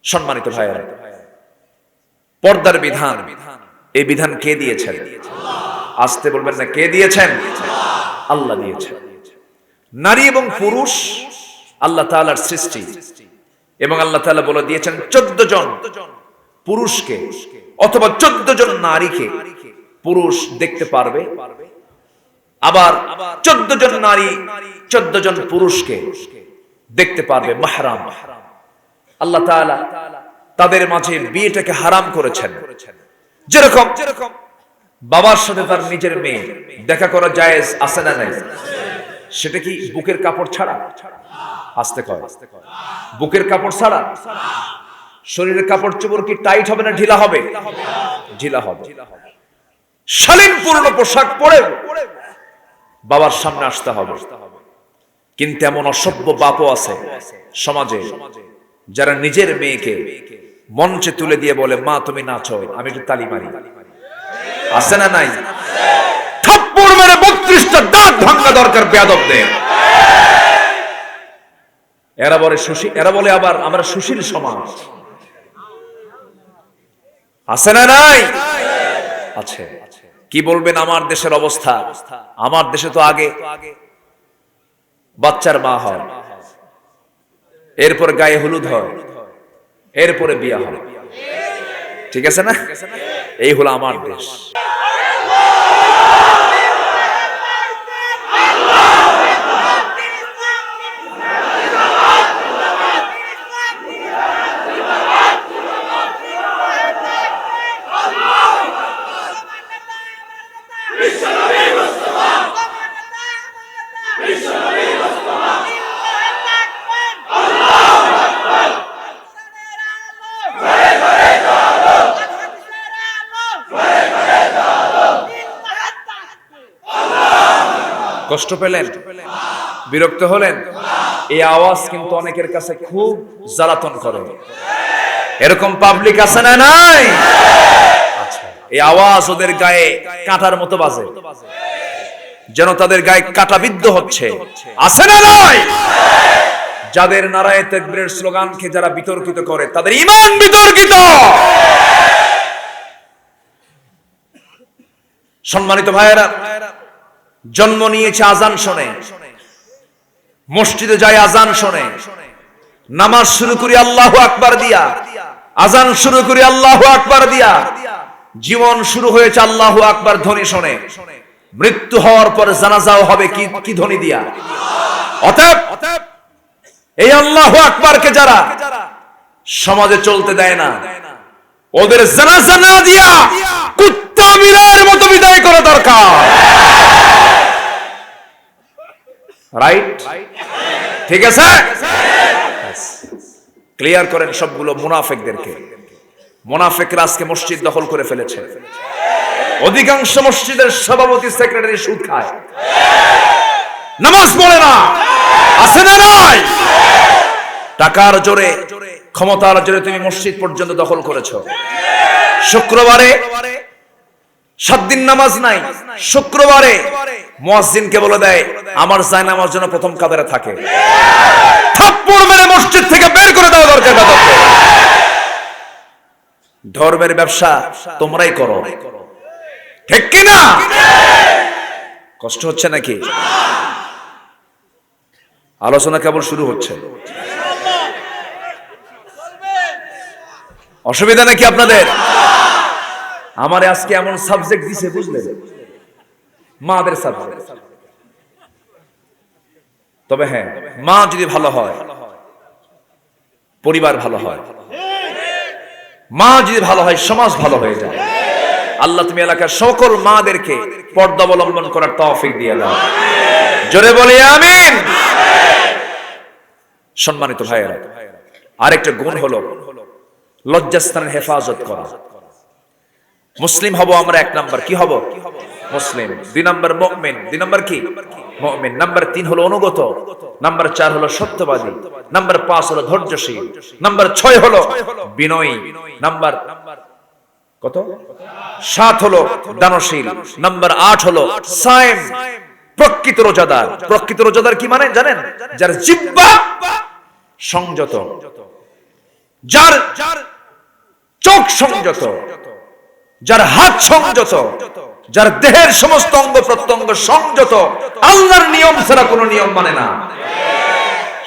সম্মানিত ভাইয়েরা, পর্দার বিধান, এই বিধান কে দিয়েছেন? আসতে বলবেন না, কে দিয়েছেন? আল্লাহ দিয়েছেন। নারী এবং পুরুষ আল্লাহ তাআলার সৃষ্টি, এবং আল্লাহ তাআলা বলে দিয়েছেন 14 জন পুরুষকে অথবা 14 জন নারীকে পুরুষ দেখতে পারবে, আবার 14 জন নারী 14 জন পুরুষকে দেখতে পারবে মাহরাম। আল্লাহ তাআলা তাদের মাঝে বিয়েটাকে হারাম করেছেন। যেরকম বাবার সাথে তার নিজের মেয়ে দেখা করা জায়েজ আছে না নাই? সেটা কি বুকের কাপড় ছাড়া? আসতে কয়, বুকের কাপড় ছাড়া? শরীরের কাপড় চোপড় কি টাইট হবে না ঢিলা হবে? ঢিলা হবে। শালীন পূর্ণ পোশাক পরে বাবার সামনে আসতে হবে। কিন্তু এমন অসভ্য বাপও আছে সমাজে, যারা নিজের মেয়েকে মঞ্চে তুলে দিয়ে বলে, মা তুমি নাচো, আমি একটু তালি মারি। আছে না নাই? থাপ্পড় মেরে 32টা দাঁত ভাঙা দরকার বেয়াদবদের। এরা বলে আবার আমরা সুশীল সমাজ। আছে না নাই? আছে। কি বলবেন আমার দেশের অবস্থা? আমার দেশে তো আগে বাচ্চার মা হয়, এরপর গায়ে হলুদ হয়, এরপরে বিয়া হয়। ঠিক আছে না? এই হলো আমার দেশ। কষ্ট পেলেন? বিরক্ত হলেন? এই আওয়াজ কিন্তু অনেকের কাছে খুব জ্বালাতন করে। এরকম পাবলিক আছে না নাই? এই আওয়াজ ওদের গায়ে কাঁটার মতো বাজে, যেন তাদের গায়ে কাঁটা বিদ্ধ হচ্ছে। আছে না নাই? যাদের নারায়ে তাকবীরের স্লোগানকে যারা বিতর্কিত করে, তাদের ঈমান বিতর্কিত। সম্মানিত ভাইয়েরা, জন্ম নিয়েছে আজান শোনে, মসজিদে যায় আজান শোনে, নামাজ শুরু করি আল্লাহু আকবার দিয়া, আজান শুরু করি আল্লাহু আকবার দিয়া, জীবন শুরু হয়েছে আল্লাহু আকবার ধ্বনি শোনে, মৃত্যু হওয়ার পর জানাজাও হবে কি ধ্বনি দিয়া? অতএব এই আল্লাহু আকবারকে যারা সমাজে চলতে দেয় না, ওদের জানাজা না দিয়া কুত্তা বিড়ালের মতো বিদায় করা দরকার। রাইট? ঠিক আছে? ক্লিয়ার করেন সবগুলো মুনাফিকদেরকে। মুনাফিকরা আজকে মসজিদ দখল করে ফেলেছে। অধিকাংশ মসজিদের সভাপতি সেক্রেটারি সুদ খায়, নামাজ পড়ে না। আছে না নাই? টাকার জোরে, ক্ষমতার জোরে তুমি মসজিদ পর্যন্ত দখল করেছো। শুক্রবারে 7 দিন নামাজ নাই, শুক্রবারে মুয়াজ্জিনকে বলে দেয় আমার জায়নামাজ যেন প্রথম কাতারে থাকে। থাপ্পড় মেরে মসজিদ থেকে বের করে দেওয়া দরকার। ধর্মের ব্যবসা তোমরাই করো, ঠিক কি না? কষ্ট হচ্ছে নাকি? আলোচনা কেবল শুরু হচ্ছে, অসুবিধা নাকি আপনাদের? আমার আজকে এমন সাবজেক্ট দিছে বুঝলেন, মাদের সাবজেক্ট। তবে হ্যাঁ, মা যদি ভালো হয় পরিবার ভালো হয়, মা যদি ভালো হয় সমাজ ভালো হয়ে যায়। আল্লাহ তুমি এলাকার সকল মাদেরকে পর্দা অবলম্বন করার তৌফিক দিয়ে দাও, জোরে বলি আমিন। সম্মানিত ভাইয়েরা, আরেকটা গুণ হলো লজ্জাস্থানের হেফাজত করা। মুসলিম হব আমরা 1 নাম্বার, কি হব? মুসলিম। 2 নাম্বার মুমিন, 2 নাম্বার কি? মুমিন। নাম্বার 3 হলো অনুগত, নাম্বার 4 হলো সত্যবাদী, নাম্বার 5 হলো ধৈর্যশীল, নাম্বার 6 হলো বিনয়ী, নাম্বার কত? 7 হলো দানশীল, নাম্বার 8 হলো সায়েম, প্রকৃত রোজাদার। প্রকৃত রোজাদার কি মানে জানেন? যার জিহ্বা সংযত, যার চোখ সংযত, যার হাত সংযত, যার দেহের সমস্ত অঙ্গ প্রত্যঙ্গ সংযত, আল্লাহর নিয়ম ছাড়া কোনো নিয়ম মানে না,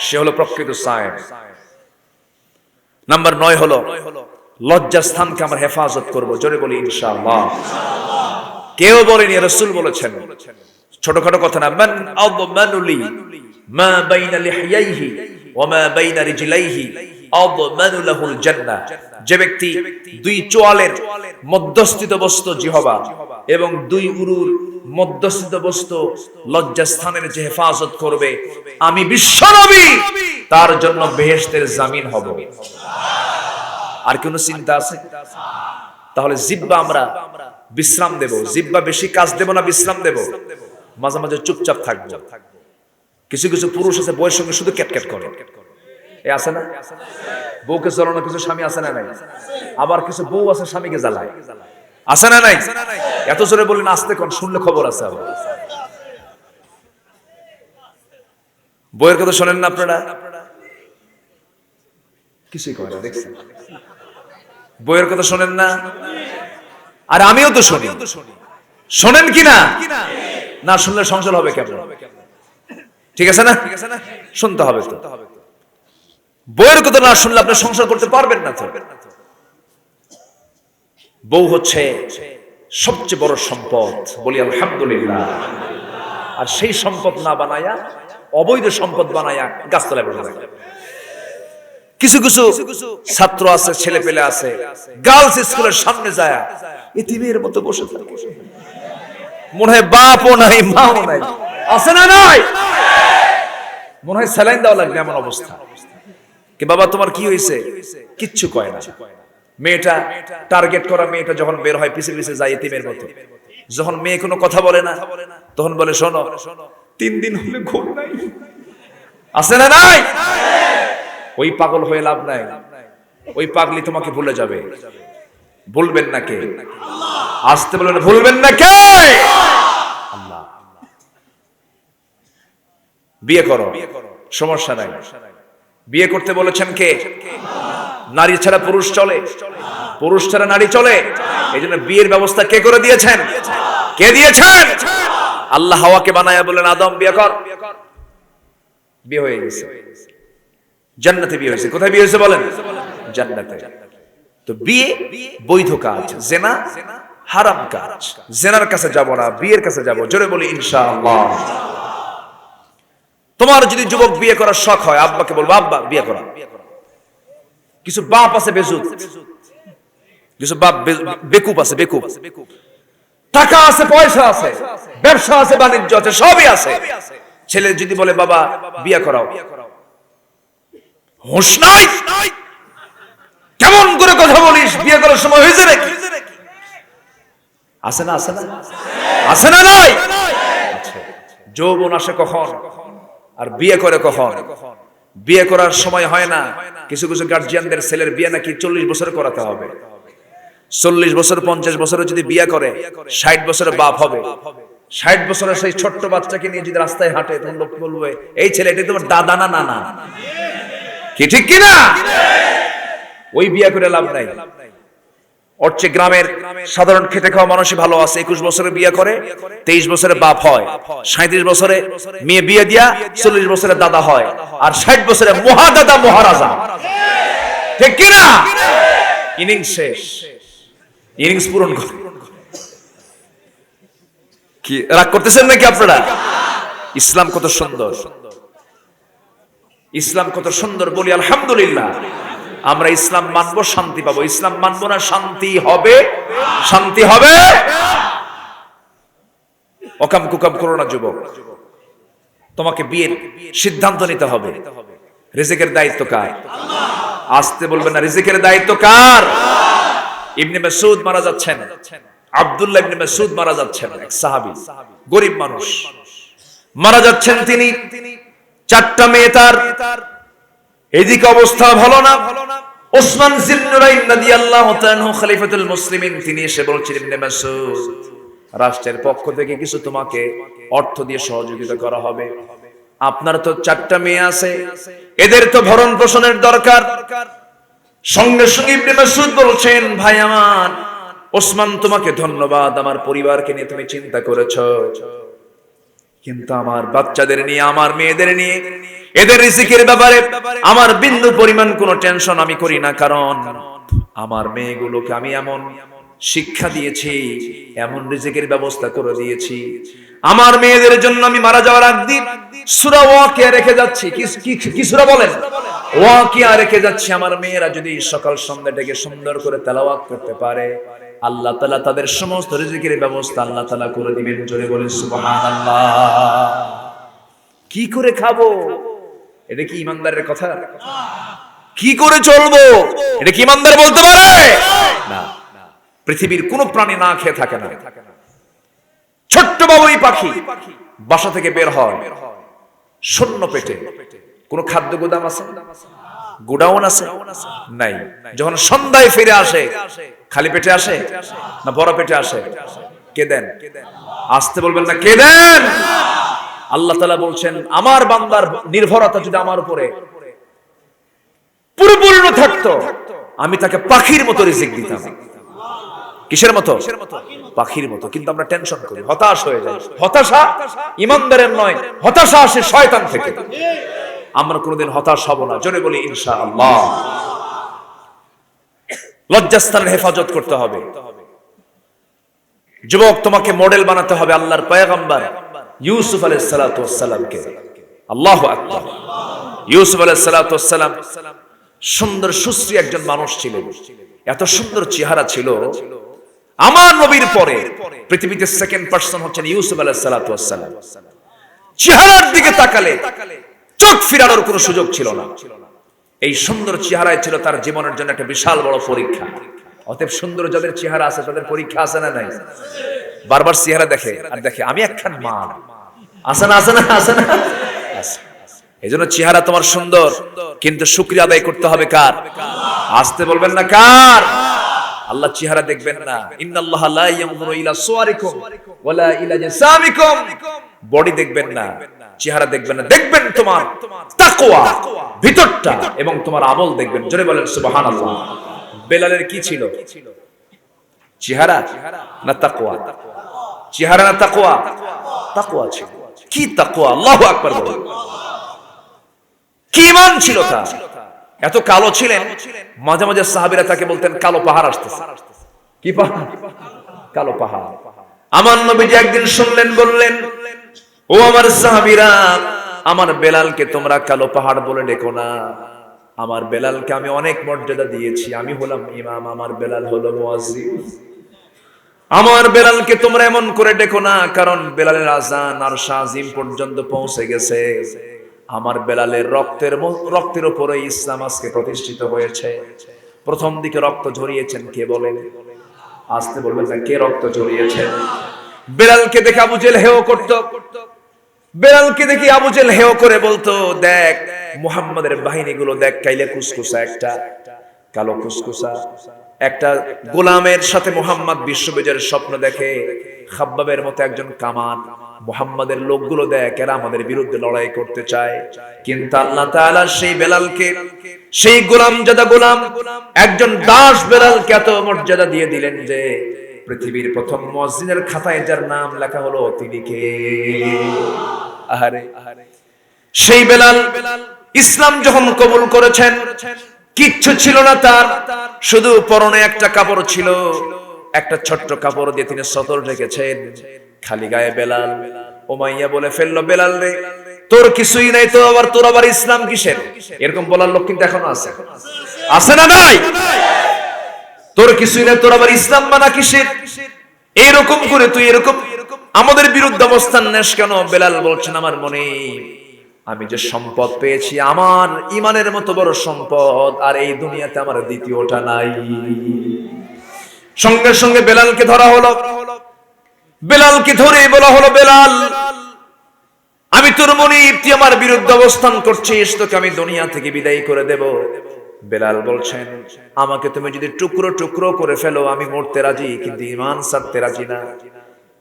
সে হলো প্রকৃত সায়েম। নাম্বার 9 হলো লজ্জাস্থানকে আমরা হেফাজত করব, জোরে বলি ইনশাআল্লাহ। কেউ বলেনি, রাসূল বলেছেন। ছোটখাটো কথা না। মান আযমানুলি মা বাইনা লিহইয়াইহি ওয়া মা বাইনা রিজলাইহি আযমানু লাহুল জান্নাহ। যে ব্যক্তি 2 চোয়ালের মধ্যস্থিত বস্তু জিহবা এবং 2 উরুর মধ্যস্থিত বস্তু লজ্জাস্থানের যে হেফাজত করবে, আমি বিশ্বনবী তার জন্য বেহেশতের জামিন হব। আর কোন চিন্তা আছে? তাহলে জিহ্বা আমরা বিশ্রাম দেব। জিহ্বা বেশি কাজ দেব না বিশ্রাম দেব? মাঝে মাঝে চুপচাপ থাকবো। কিছু কিছু পুরুষ আছে বউয়ের সঙ্গে শুধু ক্যাটক্যাট করে, এ আছে না? বউকে জ্বালানো কিছু স্বামী আছে না নাই? আবার কিছু বউ আছে স্বামীকে জ্বালায়, আছে না নাই? এত জোরে বলি না, আস্তে কোন, শুনলে খবর আছে। আবার বউয়ের কথা শোনেন না আপনারা? কিছুই করে না, দেখছেন? বউয়ের কথা শোনেন না? আর আমিও তো শুনি, শোনেন কি না? না শুনলে সংসার হবে কেমন? ঠিক আছে না? শুনতে হবে তো। বউয়ের কথা না শুনলে আপনি সংসার করতে পারবেন না তো। বউ হচ্ছে সবচেয়ে বড় সম্পদ, বলি আলহামদুলিল্লাহ। আর সেই সম্পদ না বানায়া অবৈধ সম্পদ বানায়া গাছতলায় বসে থাকে। কিছু কিছু ছাত্র আছে, ছেলে পেলে আছে, গার্লস স্কুলের সামনে যায় এতিমের মতো বসে থাকে, মনে হয় বাপও নাই মাও নাই, আছে না নাই? মনে হয় স্যালাইন দেওয়া লাগবে এমন অবস্থা। কি বাবা তোমার কি হয়েছে? কিচ্ছু কয় না। মেয়েটা টার্গেট করা, মেয়েটা যখন বের হয় পিছে পিছে যায় এতিমের মতো। যখন মেয়ে কোনো কথা বলে না, তখন বলে শোনো 3 দিন হলে ঘুম নাই, আছে না নাই? ওই পাগল হয়ে লাভ নাই, ওই পাগলি তোমাকে ভুলে যাবে। ভুলবেন না কে? আসতে বলেন, ভুলবেন না কে? আল্লাহ। বিয়ে করো, সমস্যা নাই। বিয়ে করতে বলেছেন কে? নারী ছাড়া পুরুষ চলে, পুরুষ ছাড়া নারী চলে। এই জন্য বিয়ের ব্যবস্থা কে করে দিয়েছেন? কে দিয়েছেন? আল্লাহ হাওয়াকে বানায়া বলেন আদম বিয়ে কর, বিয়ে হয়ে গেছে। জান্নাতে বিয়ে হয়েছে। কোথায় বিয়ে হয়েছে বলেন? জান্নাতে। তো বিয়ে বৈধ কাজ, জিনা হারাম কাজ। জিনার কাছে যাব না, বিয়ের কাছে যাব, জোরে বলি ইনশাআল্লাহ। তোমার যদি যুবক বিয়ে করার শখ হয়, আব্বাকে বলবো আব্বা বিয়ে করা। কিছু বাপ আছে বেজুত, কিছু বাপ বেকুব আছে, বেকুব। টাকা আছে, পয়সা আছে, ব্যবসা আছে, বাণিজ্য আছে, সবই আছে। ছেলে যদি বলে বাবা বিয়ে করাও, হুঁশ নাই, কেমন করে কথা বলিস, বিয়ে করার সময় হয়েছে নাকি? আছে না? আছে না? আছে না নাই? যৌবন আসে কখন আর বিয়ে করে কখন? বিয়ে করার সময় হয় না, কিছু কিছু গার্জিয়ানদের ছেলের বিয়ে নাকি 40 বছরে করাতে হবে। 40 বছর 50 বছরে যদি বিয়ে করে 60 বছরে বাপ হবে। 60 বছরের সেই ছোট্ট বাচ্চাকে নিয়ে যদি রাস্তায় হাঁটে তখন লোক বলবে এই ছেলে এটা তোমার দাদা না নানা, কি ঠিক কিনা? ওই বিয়ে করে লাভ নাই। ওর চেয়ে গ্রামের সাধারণ খেটে খাওয়া মানুষই ভালো আছে। 21 বছরে বিয়ে করে 23 বছরে বাপ হয়, 37 বছরে মেয়ে বিয়ে দিয়া 40 বছরে দাদা হয়, আর 60 বছরে মহাদাদা মহারাজা, ঠিক কিনা? ইনিংস শেষ, ইনিংস পূরণ করে। কি রাগ করতেছেন নাকি আপনারা? ইসলাম কত সুন্দর, ইসলাম কত সুন্দর, বলি আলহামদুলিল্লাহ। আমরা ইসলাম মানবো, শান্তি পাবো। ইসলাম মানবো না, শান্তি হবে, শান্তি হবে। অকাম কুকাম করো না যুবক, তোমাকে বিয়ের সিদ্ধান্ত নিতে হবে। রিজিকের দায়িত্ব কার? আসতে বলবেন না, রিজিকের দায়িত্ব কার? ইবনে মাসউদ মারা যাচ্ছেন, আব্দুল্লাহ ইবনে মাসউদ মারা যাচ্ছেন, এক সাহাবী, গরিব মানুষ মারা যাচ্ছেন তিনি। 4টা মেয়ে তার, এদিকে অবস্থা ভালো না। ওসমান জিন্নুরাইন রাদিয়াল্লাহু তাআলা খলিফাতুল মুসলিমিন, তিনি এসে বলছেন ইবনে মাসউদ, রাষ্ট্রের পক্ষ থেকে কিছু তোমাকে অর্থ দিয়ে সহযোগিতা করা হবে। আপনার তো 4টা মেয়ে আছে, এদের তো ভরণ পোষণের দরকার। সঙ্গে সঙ্গে ইবনে মাসউদ বলছেন, ভাই আমার ওসমান, তোমাকে ধন্যবাদ, আমার পরিবারকে নিয়ে তুমি চিন্তা করেছো, কিন্তু আমার বাচ্চাদের নিয়ে, আমার মেয়েদের নিয়ে, এদের রিজিকের ব্যাপারে আমার বিন্দু পরিমাণ কোনো টেনশন আমি করি না। কারণ আমার মেয়েগুলোকে আমি এমন শিক্ষা দিয়েছি, এমন রিজিকের ব্যবস্থা করে দিয়েছি, আমার মেয়েদের জন্য আমি মারা যাওয়ার আগদিন সূরা ওয়াকিয়া রেখে যাচ্ছি। কি সূরা বলেন? ওয়াকিয়া রেখে যাচ্ছি। আমার মেয়েরা যদি সকাল সন্ধ্যা থেকে সুন্দর করে তেলাওয়াত করতে পারে, আল্লাহ তাআলা তাদের সমস্ত রিজিকের ব্যবস্থা আল্লাহ তাআলা করে দিবেন। জোরে বলেন সুবহানাল্লাহ। কি করে খাবো? এটা কি ইমানদারের কথা? কি করে চলবো? এটা কি ইমানদার বলতে পারে? না। পৃথিবীর কোন প্রাণী না খেয়ে থাকে না। ছোট্ট বাবুই পাখি বাসা থেকে বের হয় শূন্য পেটে। কোন খাদ্য গোদাম আছে? গোডাউন আছে? নাই। যখন সন্ধ্যায় ফিরে আসে খালি পেটে আসে না বড় পেটে আসে? কে দেন? আসতে বলবেন না, কে দেন? আল্লাহ তাআলা বলছেন, আমার বান্দার নির্ভরতা যদি আমার উপরে পরিপূর্ণ থাকতো, আমি তাকে পাখির মতো রিজিক দিতাম। কিসের মতো? পাখির মতো। কিন্তু আমরা টেনশন করি, হতাশ হয়ে যাই। হতাশা ইমানদারের নয়, হতাশা আসে শয়তান থেকে। আমরা কোনোদিন হতাশ হব না। জোরে বলি ইনশাআল্লাহ। লজ্জাস্থানের হেফাজত করতে হবে। যুবক, তোমাকে মডেল বানাতে হবে আল্লাহর পয়গম্বর ইউসুফ আলাইহিস সালাতু ওয়াস সালামকে। আল্লাহু আকবার। ইউসুফ আলাইহিস সালাতু ওয়াস সালাম সুন্দর সুশ্রী একজন মানুষ ছিলেন। এত সুন্দর চেহারা ছিল, আমার নবীর পরে পৃথিবীতে সেকেন্ড পারসন হচ্ছেন ইউসুফ আলাইহিস সালাতু ওয়াস সালাম। চেহারার দিকে তাকালে চোখ ফিরানোর কোনো সুযোগ ছিল না। এই সুন্দর চেহারায় ছিল তার জীবনের জন্য একটা বিশাল বড় পরীক্ষা। অতএব সুন্দর যাদের চেহারা আছে তাদের পরীক্ষা আছে না নাই? বারবার চেহারা দেখে আর দেখে আমি একখান মা, আছে না? আছে না? আছে না? এই জন্য চেহারা তোমার সুন্দর, কিন্তু শুকরিয়া আদায় করতে হবে কার? আসতে বলবেন না, কার? আল্লাহ চেহারা দেখবেন না। ইন্নাল্লাহা লা ইয়ানজুরু ইলা সুওয়ারিকুম ওয়ালা ইলা জাসামিকুম। বডি দেখবেন না, চেহারা দেখবেন না, দেখবেন তোমার তাকওয়া, ভিতরটা, এবং তোমার আমল দেখবেন। জোরে বলেন সুবহানাল্লাহ। বেলালের কি ছিল? চেহারা না তাকওয়া? চেহারা না তাকওয়া? তাকওয়া ছিল। কি তাকওয়া! আল্লাহু আকবার বলেন। কি ঈমান ছিল তার! এত কালো ছিলেন, মাঝে মাঝে সাহাবীরা তাকে বলতেন কালো পাহাড় আসতেছে। কি পাহাড়? কালো পাহাড়। আমার নবীজি একদিন শুনলেন, বললেন, ও আমার সাহাবীরা, আমার বেলালকে তোমরা কালো পাহাড় বলে ডেকো না। আমার বেলালকে আমি অনেক মর্যাদা দিয়েছি। আমি হলাম ইমাম, আমার বেলাল হলো মুয়াজ্জিন। আমার বেলালকে তোমরা এমন করে ডেকো না, কারণ বেলালের আযান আর শাজিম পর্যন্ত পৌঁছে গেছে। আমার বেলালের রক্তের উপরে ইসলাম আজকে প্রতিষ্ঠিত হয়েছে। প্রথম দিকে রক্ত ঝরিয়েছেন কে বলেন? আসতে বলবেন না, কে রক্ত ঝরিয়েছেন? বেলালকে দেখে আবু জেহেল হেয় করত। বেলালকে দেখি আবু জেহেল হেয় করে বলতো, দেখ মুহাম্মাদের বাহিনীগুলো দেখ, কাইলে কুসকুসা একটা, কালো কুসকুসা একটা গোলামের সাথে মুহাম্মদ বিশ্ববিজয়ের স্বপ্ন দেখে। খাব্বাবের মতো একজন কামান, মুহাম্মাদের লোকগুলো দেখ, এরা আমাদের বিরুদ্ধে লড়াই করতে চায়। কিন্তু আল্লাহ তাআলা সেই বেলালকে, সেই গোলামজাদা গোলাম, একজন দাস বেলালকে এত মর্যাদা দিয়ে দিলেন যে পৃথিবীর প্রথম মুয়াজ্জিনের খাতায় যার নাম লেখা হলো তিনি কে? আহারে, সেই বেলাল ইসলাম যখন কবুল করেছেন, কিচ্ছু ছিল না তার, শুধু পরনে একটা কাপড় ছিল, একটা ছোট্ট কাপড় দিয়ে তিনি সতর রেখেছেন, খালি গায়ে বেলাল। উমাইয়া বলে ফেললো, বেলাল রে তোর কিছুই নাই তো আবার তোর আবার ইসলাম কিসের? এরকম বলার লোক কিন্তু এখনো আছে, আছে না নাই? তোর কিছুই নাই, তোর আবার ইসলাম মানা কিসের? এরকম করে তুই এরকম আমাদের বিরুদ্ধে অবস্থান নেস কেন? বেলাল বলছেন, আমার মনে আমি যে সম্পদ পেয়েছি, আমার ইমানের মতো বড় সম্পদ আর এই দুনিয়াতে আমার দ্বিতীয়টা নাই। সঙ্গে সঙ্গে বেলালকে ধরা হলো, বেলালকে ধরে বলা হলো, বেলাল আমি তোর মনিব, তুই আমার বিরুদ্ধে অবস্থান করছিস, তোকে আমি দুনিয়া থেকে বিদায় করে দেব। বেলাল বলছেন, আমাকে তুমি যদি টুকরো টুকরো করে ফেলো আমি মরতে রাজি, কিন্তু ঈমান ছাড়তে রাজি না,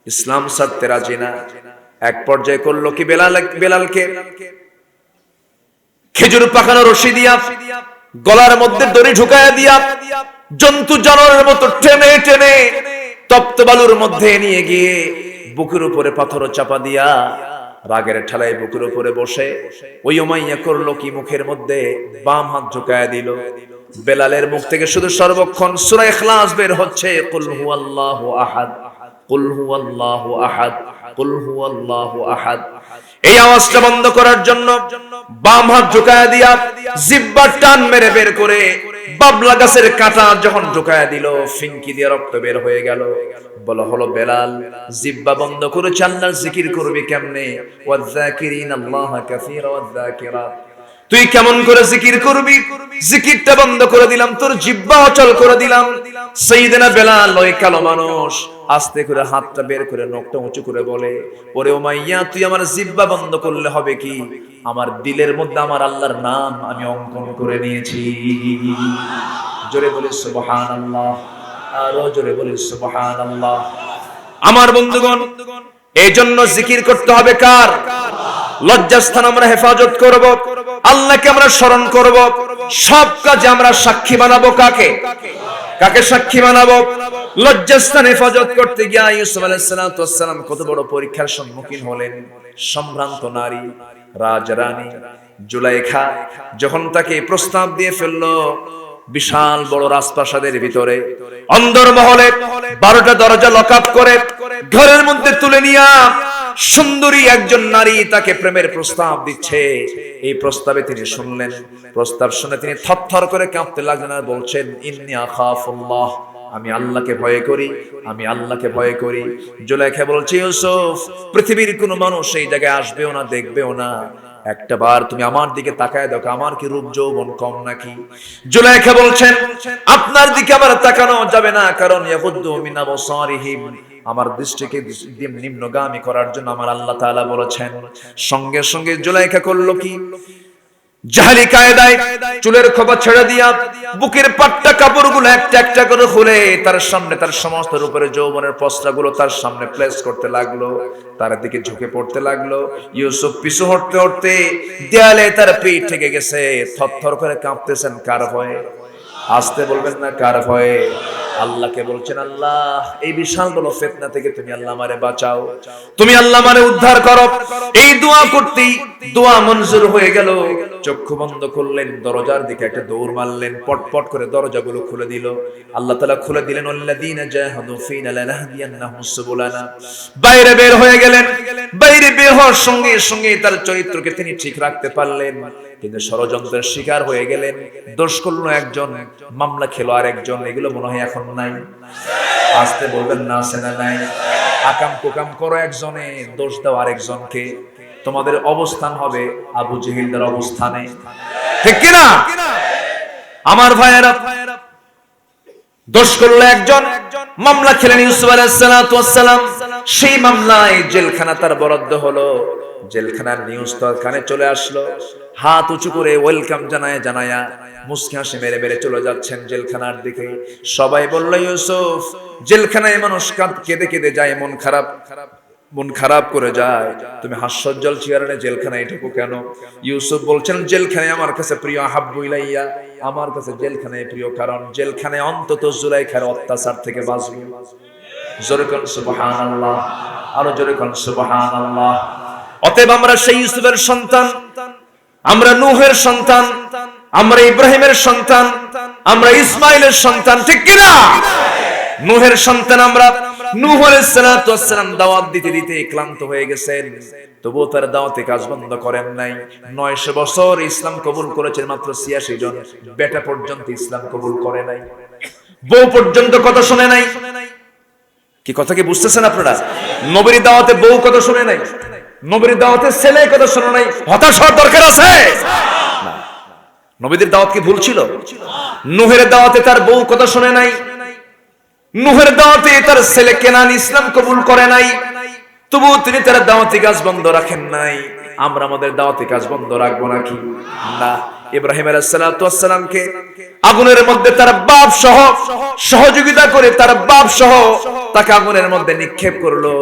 ইসলাম ছাড়তে রাজি না। এক পর্যায়ে করলো কি, বেলালকে খেজুর পাকানো রশি দিয়া গলার মধ্যে দড়ি ঢুকায়া দিয়া জন্তু জানোয়ারের মতো টেনে টেনে তপ্ত বালুর মধ্যে নিয়ে গিয়ে বুকের উপরে পাথর চাপা দিয়া রাগের ঠেলায় বুকের উপরে বসে ওই উমাইয়া করলো কি, মুখের মধ্যে বাম হাত ঢুকায়া দিল। বেলালের মুখ থেকে শুধু সর্বক্ষণ সূরা ইখলাস বের হচ্ছে, কুল হুয়াল্লাহু আহাদ, কুল হুয়াল্লাহু আহাদ, কুল হুয়াল্লাহু আহাদ। এই আওয়াজটা বন্ধ করার জন্য বাম হাত ঢুকায়া দিয়া জিহ্বা টান মেরে বের করে বাবলা গাছের কাঁটা যখন ঢুকায়া দিল, ফিনকি দিয়ে রক্ত বের হয়ে গেল। বলা হলো, বেলাল জিহ্বা বন্ধ করে আল্লাহর জিকির করবি কেমনে? ওয়াযাকিরিনাল্লাহা কাসীরা ওয়াযাকিরাত। তুই কেমন করে জিকির করবি? জিকিরটা বন্ধ করে দিলাম, তোর জিহ্বা অচল করে দিলাম। সাইয়েদনা বেলাল ওই কালো মানুষ আস্তে করে হাতটা বের করে নখটা উঁচু করে বলে, ওরে উমাইয়া তুই আমার জিহ্বা বন্ধ করলে হবে কি? আমার দিলের মধ্যে আমার আল্লাহর নাম আমি অঙ্কন করে নিয়েছি। জোরে বলে সুবহানাল্লাহ, আরো জোরে বলে সুবহানাল্লাহ। আমার বন্ধুগণ, এই জন্য জিকির করতে হবে কার? লজ্জাস্থান আমরা হেফাজত করব, আল্লাহকে আমরা স্মরণ করব, সব কাজে আমরা সাক্ষী বানাবো কাকে? কাকে সাক্ষী বানাবো? লজ্জাস্থান হেফাজত করতে গিয়ে ইউসুফ আলাইহিস সালাম কত বড় পরীক্ষার সম্মুখীন হলেন। সম্ভ্রান্ত নারী রাজরানী জুলাইখা যখন তাকে প্রস্তাব দিয়ে ফেললো, বিশাল বড় রাজপ্রাসাদের ভিতরে অন্দরমহলে 12টা দরজা লক আপ করে ঘরের মধ্যে তুলে নিয়া সুন্দরী একজন নারী তাকে প্রেমের প্রস্তাব দিচ্ছে। এই প্রস্তাবে তিনি শুনলেন, প্রস্তাব শুনে তিনি থরথর করে কাঁপতে লাগলেন আর বলছেন, ইন্নী আখাফুল্লাহ, আমি আল্লাহকে ভয় করি, আমি আল্লাহকে ভয় করি। জুলাইখা বলছে, ইউসুফ পৃথিবীর কোনো মানুষ এই জায়গায় আসবেও না, দেখবেও না, একটা বার তুমি আমার দিকে তাকায় দেখো, আমার কি রূপ যৌবন কম নাকি? জুলাইখা বলছেন, আপনার দিকে আবার তাকানো যাবে না, কারণ ইয়াগুদ্দু মিন আবসারিহিম, আমার দৃষ্টিকে নিম্নগামী করার জন্য আমার আল্লাহ তাআলা বলেছেন। সঙ্গে সঙ্গে জুলাইখা করলো কি, জাহেলি কায়দায় চুলের খোপা ছেড়ে দিয়া বুকের পাট্টা কাপড়গুলো একটা একটা করে খুলে তার সামনে তার সমস্ত রূপের যৌবনের পসরাগুলো তার সামনে প্লেস করতে লাগলো, তার দিকে ঝুঁকে পড়তে লাগলো। ইউসুফ পিছু হটতে হটতে দেয়ালে তার পিঠ থেকে গেছে, থরথর করে কাঁপতেছেন। কার ভয়ে? আসতে বলবেন না, কার ভয়ে? আল্লাহকে বলছেন, আল্লাহ এই বিশাল বড় ফিতনা থেকে তুমি আল্লাহ আমারে বাঁচাও, তুমি আল্লাহ আমারে উদ্ধার করো। এই দোয়া করতেই দোয়া মঞ্জুর হয়ে গেল। চক্ষু বন্ধ করলেন, দরজার দিকে একটা দৌড় মারলেন, পটপট করে দরজাগুলো খুলে দিল। আল্লাহ তাআলা খুলে দিলেন, আল্লাযীনা জাহাদু ফীনা লানাহদিয়ান্নাহুম সুবুলানা। বাইরে বের হয়ে গেলেন। বাইরে বের হওয়ার সঙ্গে সঙ্গে তার চরিত্রকে তিনি ঠিক রাখতে পারলেন, কিন্তু ষড়যন্ত্রের শিকার হয়ে গেলেন। দোষ করলো একজন, মামলা খেলো আরেকজন। এগুলো মনে হয় এখন নাই? আসতে বলবেন না, আছে না নাই? আকাম কুকাম করো একজনে, দোষ দাও আরেকজনকে। তোমাদের অবস্থান হবে আবু জেহেলদের অবস্থানে, ঠিক কিনা? আমার ভাইয়েরা, দোষ করলো একজন, মামলা খেলেন ইউসুফ আলাইহিস সালাম। সেই মামলায় জেলখানা তার বরাদ্দ হলো। জেলখানার নিউজ তো কানে চলে আসলো, হাত উঁচু করে ওয়েলকাম জানায়া মুস্কি হাসি মেরে মেরে চলে যাচ্ছেন জেলখানার দিকে। সবাই বলল, ইউসুফ, জেলখানায় মানুষ কেঁদে কেঁদে যায়, মন খারাপ করে যায়, তুমি হাস্যোজ্জ্বল চেহারা জেলখানায় ঢুকো কেন? ইউসুফ বলছেন, জেলখানায় আমার কাছে প্রিয়, হাব্বু ইলাইয়া, আমার কাছে জেলখানায় প্রিয়, কারণ জেলখানায় অন্তত জুলাইখার অত্যাচার থেকে বাঁচবো। জোরে কোন সুবহানাল্লাহ, আরো জোরে কোন সুবহানাল্লাহ। অতএব আমরা সেই ইউসুফের সন্তান, আমরা নূহের সন্তান, আমরা ইব্রাহিমের সন্তান, আমরা ইসমাইলের সন্তান, ঠিক কিনা? নূহের সন্তান আমরা। নূহ আলাইহিস সালাতু ওয়াস সালাম দাওয়াত দিতে দিতে ক্লান্ত হয়ে গেছেন, তবুও তার দাওয়াতে কাজ বন্ধ করেন নাই। 900 বছর ইসলাম কবুল করেছেন মাত্র 86 জন। বেটা পর্যন্ত ইসলাম কবুল করে নাই, বউ পর্যন্ত কথা শুনে নাই। কি কথা কি বুঝতেছেন আপনারা? নবীর দাওয়াতে বউ কথা শুনে নাই, নবীর দাওয়াতে ছেলে কথা শুনে নাই। হতাশ হওয়ার দরকার আছে না। নবীদের দাওয়াত কি ভুল ছিল? নূহের দাওয়াতে তার বউ কথা শুনে নাই, নূহের দাওয়াতে তার ছেলে কেনান ইসলাম কবুল করে নাই, তবুও তিনি তার দাওয়াতি কাজ বন্ধ রাখেন নাই। আমরা আমাদের দাওয়াতি কাজ বন্ধ রাখবো নাকি? না। ইব্রাহিম আলাইহিস সালাতু ওয়াস সালামকে আগুনের মধ্যে তার বাপ সহ সহযোগিতা করে, তার বাপ সহ তাকে আগুনের মধ্যে নিক্ষেপ করলো,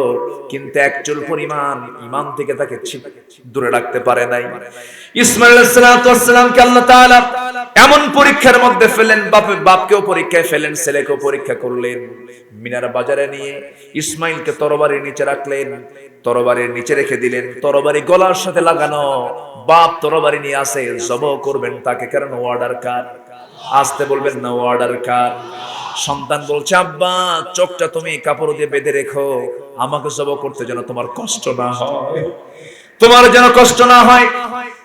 কিন্তু এক চুল পরিমাণ ঈমান থেকে তাকে দূরে রাখতে পারে নাই। ইসমাঈল আলাইহিস সালাতু ওয়াস সালামকে আল্লাহ তাআলা এমন পরীক্ষার মধ্যে ফেলেন, বাপকেও পরীক্ষায় ফেলেন, ছেলেকেও পরীক্ষা করলেন। মিনার বাজারে নিয়ে ইসমাইলকে তরবারির নিচে রাখলেন, তরবারির নিচে রেখে দিলেন, তরবারি গলার সাথে লাগানো। বাপ তরবারি নিয়ে আসে, জবাহ করবেন তাকে, কারণ অর্ডার কার? আসতে বলবেন না, অর্ডার কার? সন্তান বলছে, আব্বা, চোখটা তুমি কাপড় দিয়ে বেঁধে রেখো, আমাকে জবাহ করতে যেন তোমার কষ্ট না হয়, তোমার যেন কষ্ট না হয়।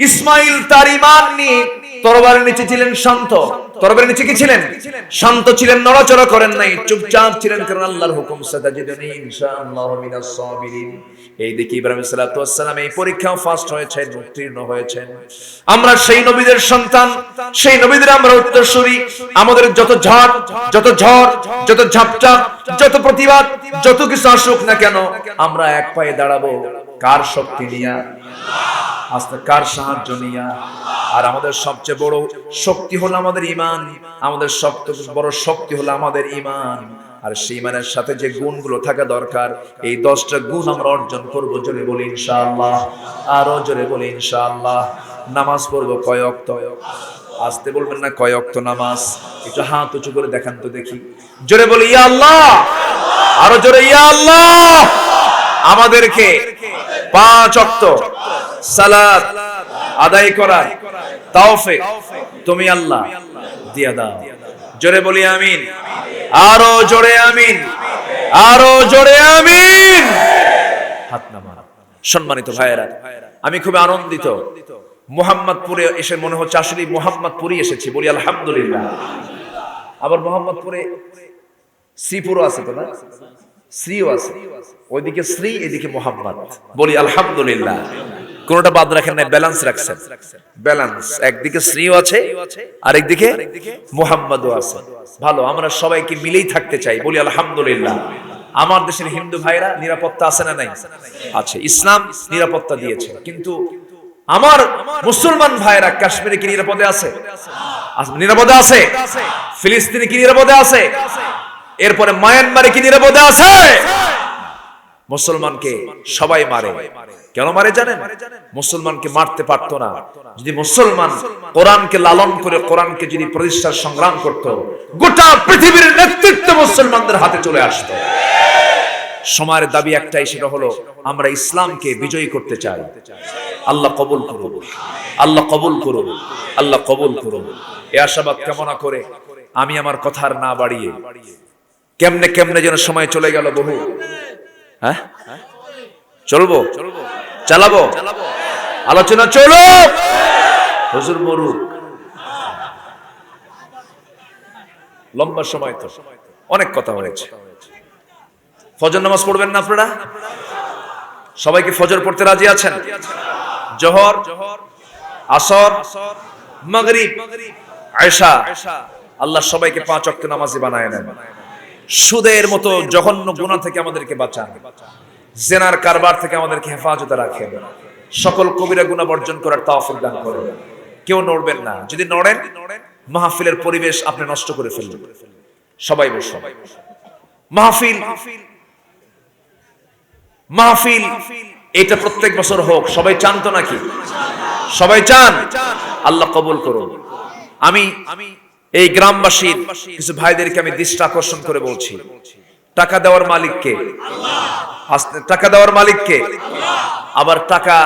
ইসমাইল তার ঈমান নিয়ে তরবারির নিচে ছিলেন শান্ত। তরবারির নিচে কি ছিলেন? শান্ত ছিলেন, নড়াচড়া করেন নাই, চুপচাপ ছিলেন, কারণ আল্লাহর হুকুম, সাতাজিদুনি ইনশাআল্লাহু মিনাস সাবিরিন। এই দেখি ইব্রাহিম আলাইহিস সালাতু ওয়াস সালাম এই পরীক্ষাও ফার্স্ট হয়েছেন, উত্তীর্ণ হয়েছেন। আমরা সেই নবীদের সন্তান, সেই নবীদের আমরা উত্তরসূরি। আমাদের যত ঝড়, যত ঝাপটা, যত প্রতিবাদ, যত কিছু আসুক না কেন, আমরা এক পায়ে দাঁড়াবো। কার শক্তি নিয়া? আস্তে কার সাহায্য নিয়া? আর আমাদের সবচেয়ে বড় শক্তি হলো আমাদের ঈমান। আমাদের সবচেয়ে বড় শক্তি হলো আমাদের ঈমান। আর সেই ঈমানের সাথে যে গুণগুলো থাকা দরকার, এই 10টা গুণ আমরা অর্জন করব। জোরে বলি ইনশাআল্লাহ, আরো জোরে বলি ইনশাআল্লাহ। নামাজ পড়বো কয় ওয়াক্ত? আসতে বলবেন না, কয় ওয়াক্ত নামাজ? একটু হাত উঁচু করে দেখান তো দেখি। জোরে বলি ইয়া আল্লাহ, আরো জোরে ইয়া আল্লাহ। আমাদেরকে 5 ওয়াক্ত সালাত আদায় করার তৌফিক তুমি আল্লাহ দিয়া দাও। জোরে বলি আমিন, আরো জোরে আমিন, আরো জোরে আমিন। হাত নামান। সম্মানিত ভাইয়েরা, আমি খুব আনন্দিত। মোহাম্মদপুরে এসে মনে হচ্ছে আসলে মোহাম্মদপুরে এসেছি, বলি আলহামদুলিল্লাহ। আবার মোহাম্মদপুরে শ্রীপুরও আছে তো না? শ্রীও আছে, ওইদিকে শ্রী, এদিকে মোহাম্মদ, বলি আলহামদুলিল্লাহ। কোনটা বাদ রাখেন না, ব্যালেন্স রাখছেন। ব্যালেন্স, একদিকে শ্রীও আছে আর একদিকে মোহাম্মদও আছে। ভালো, আমরা সবাইকে মিলেই থাকতে চাই, বলি আলহামদুলিল্লাহ। আমার দেশের হিন্দু ভাইরা নিরাপত্তা আছে না নাই? আছে। ইসলাম নিরাপত্তা দিয়েছে, কিন্তু আমার মুসলমান ভাইরা কাশ্মীরে কি নিরাপদে আছে? নিরাপদে আছে। ফিলিস্তিনে কি নিরাপদে আছে? এরপরে মায়ানমারে কি নিরাপদে আছে? মুসলমানকে সবাই মারে। কেন মারে জানেন? মুসলমানকে মারতে পারতো না। যদি মুসলমান কোরআনকে লালন করে, কোরআনকে যদি প্রতিষ্ঠার সংগ্রাম করত, গোটা পৃথিবীর নেতৃত্ব মুসলমানদের হাতে চলে আসতো। সময়ের দাবি একটাই, সেটা হলো আমরা ইসলামকে বিজয়ী করতে চাই। আল্লাহ কবুল করুন, আল্লাহ কবুল করুন, আল্লাহ কবুল করুন। এই আশাবাদ কামনা করে আমি আমার কথা আর না বাড়িয়ে, কেমনে কেমনে যেন সময় চলে গেল বহু। হ্যাঁ, চলবো, চালাবো, আলোচনা চলো। হুজুর মরুক, লম্বা সময় তো, অনেক কথা হয়েছে। ফজর নামাজ পড়বেন না আপনারা? সবাইকে ফজর পড়তে রাজি আছেন? জোহর, আসর, মাগরিব, এশা, আল্লাহ সবাইকে 5 ওয়াক্ত নামাজি বানায় নেন। সুদের মতো জঘন্য গুনাহ থেকে আমাদেরকে বাঁচান, জিনার কারবার থেকে আমাদেরকে হেফাজতে রাখেন, সকল কবিরা গুনাহ বর্জন করার তৌফিক দান করুন। কেউ নড়বেন না, যদি নড়েন মাহফিলের পরিবেশ আপনি নষ্ট করে ফেলবেন। সবাই বসুন। মাহফিল মাহফিল এটা প্রত্যেক বছর হোক, সবাই চান তো নাকি? সবাই চান। আল্লাহ কবুল করুন। আমি এই গ্রামবাসীর কিছু ভাইদেরকে আমি দৃষ্টি আকর্ষণ করে বলছি, টাকা দেওয়ার মালিক কে? টাকা দেওয়ার মালিক কে? আবার টাকা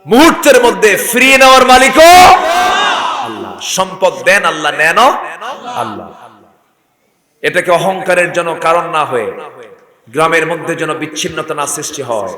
মুহূর্তের মধ্যে ফিরিয়ে নেওয়ার মালিকও আল্লাহ। সম্পদ দেন আল্লাহ, নেন আল্লাহ। এটাকে অহংকারের জন্য কারণ না হয়ে গ্রামের মধ্যে যেন বিচ্ছিন্নতা না সৃষ্টি হয়।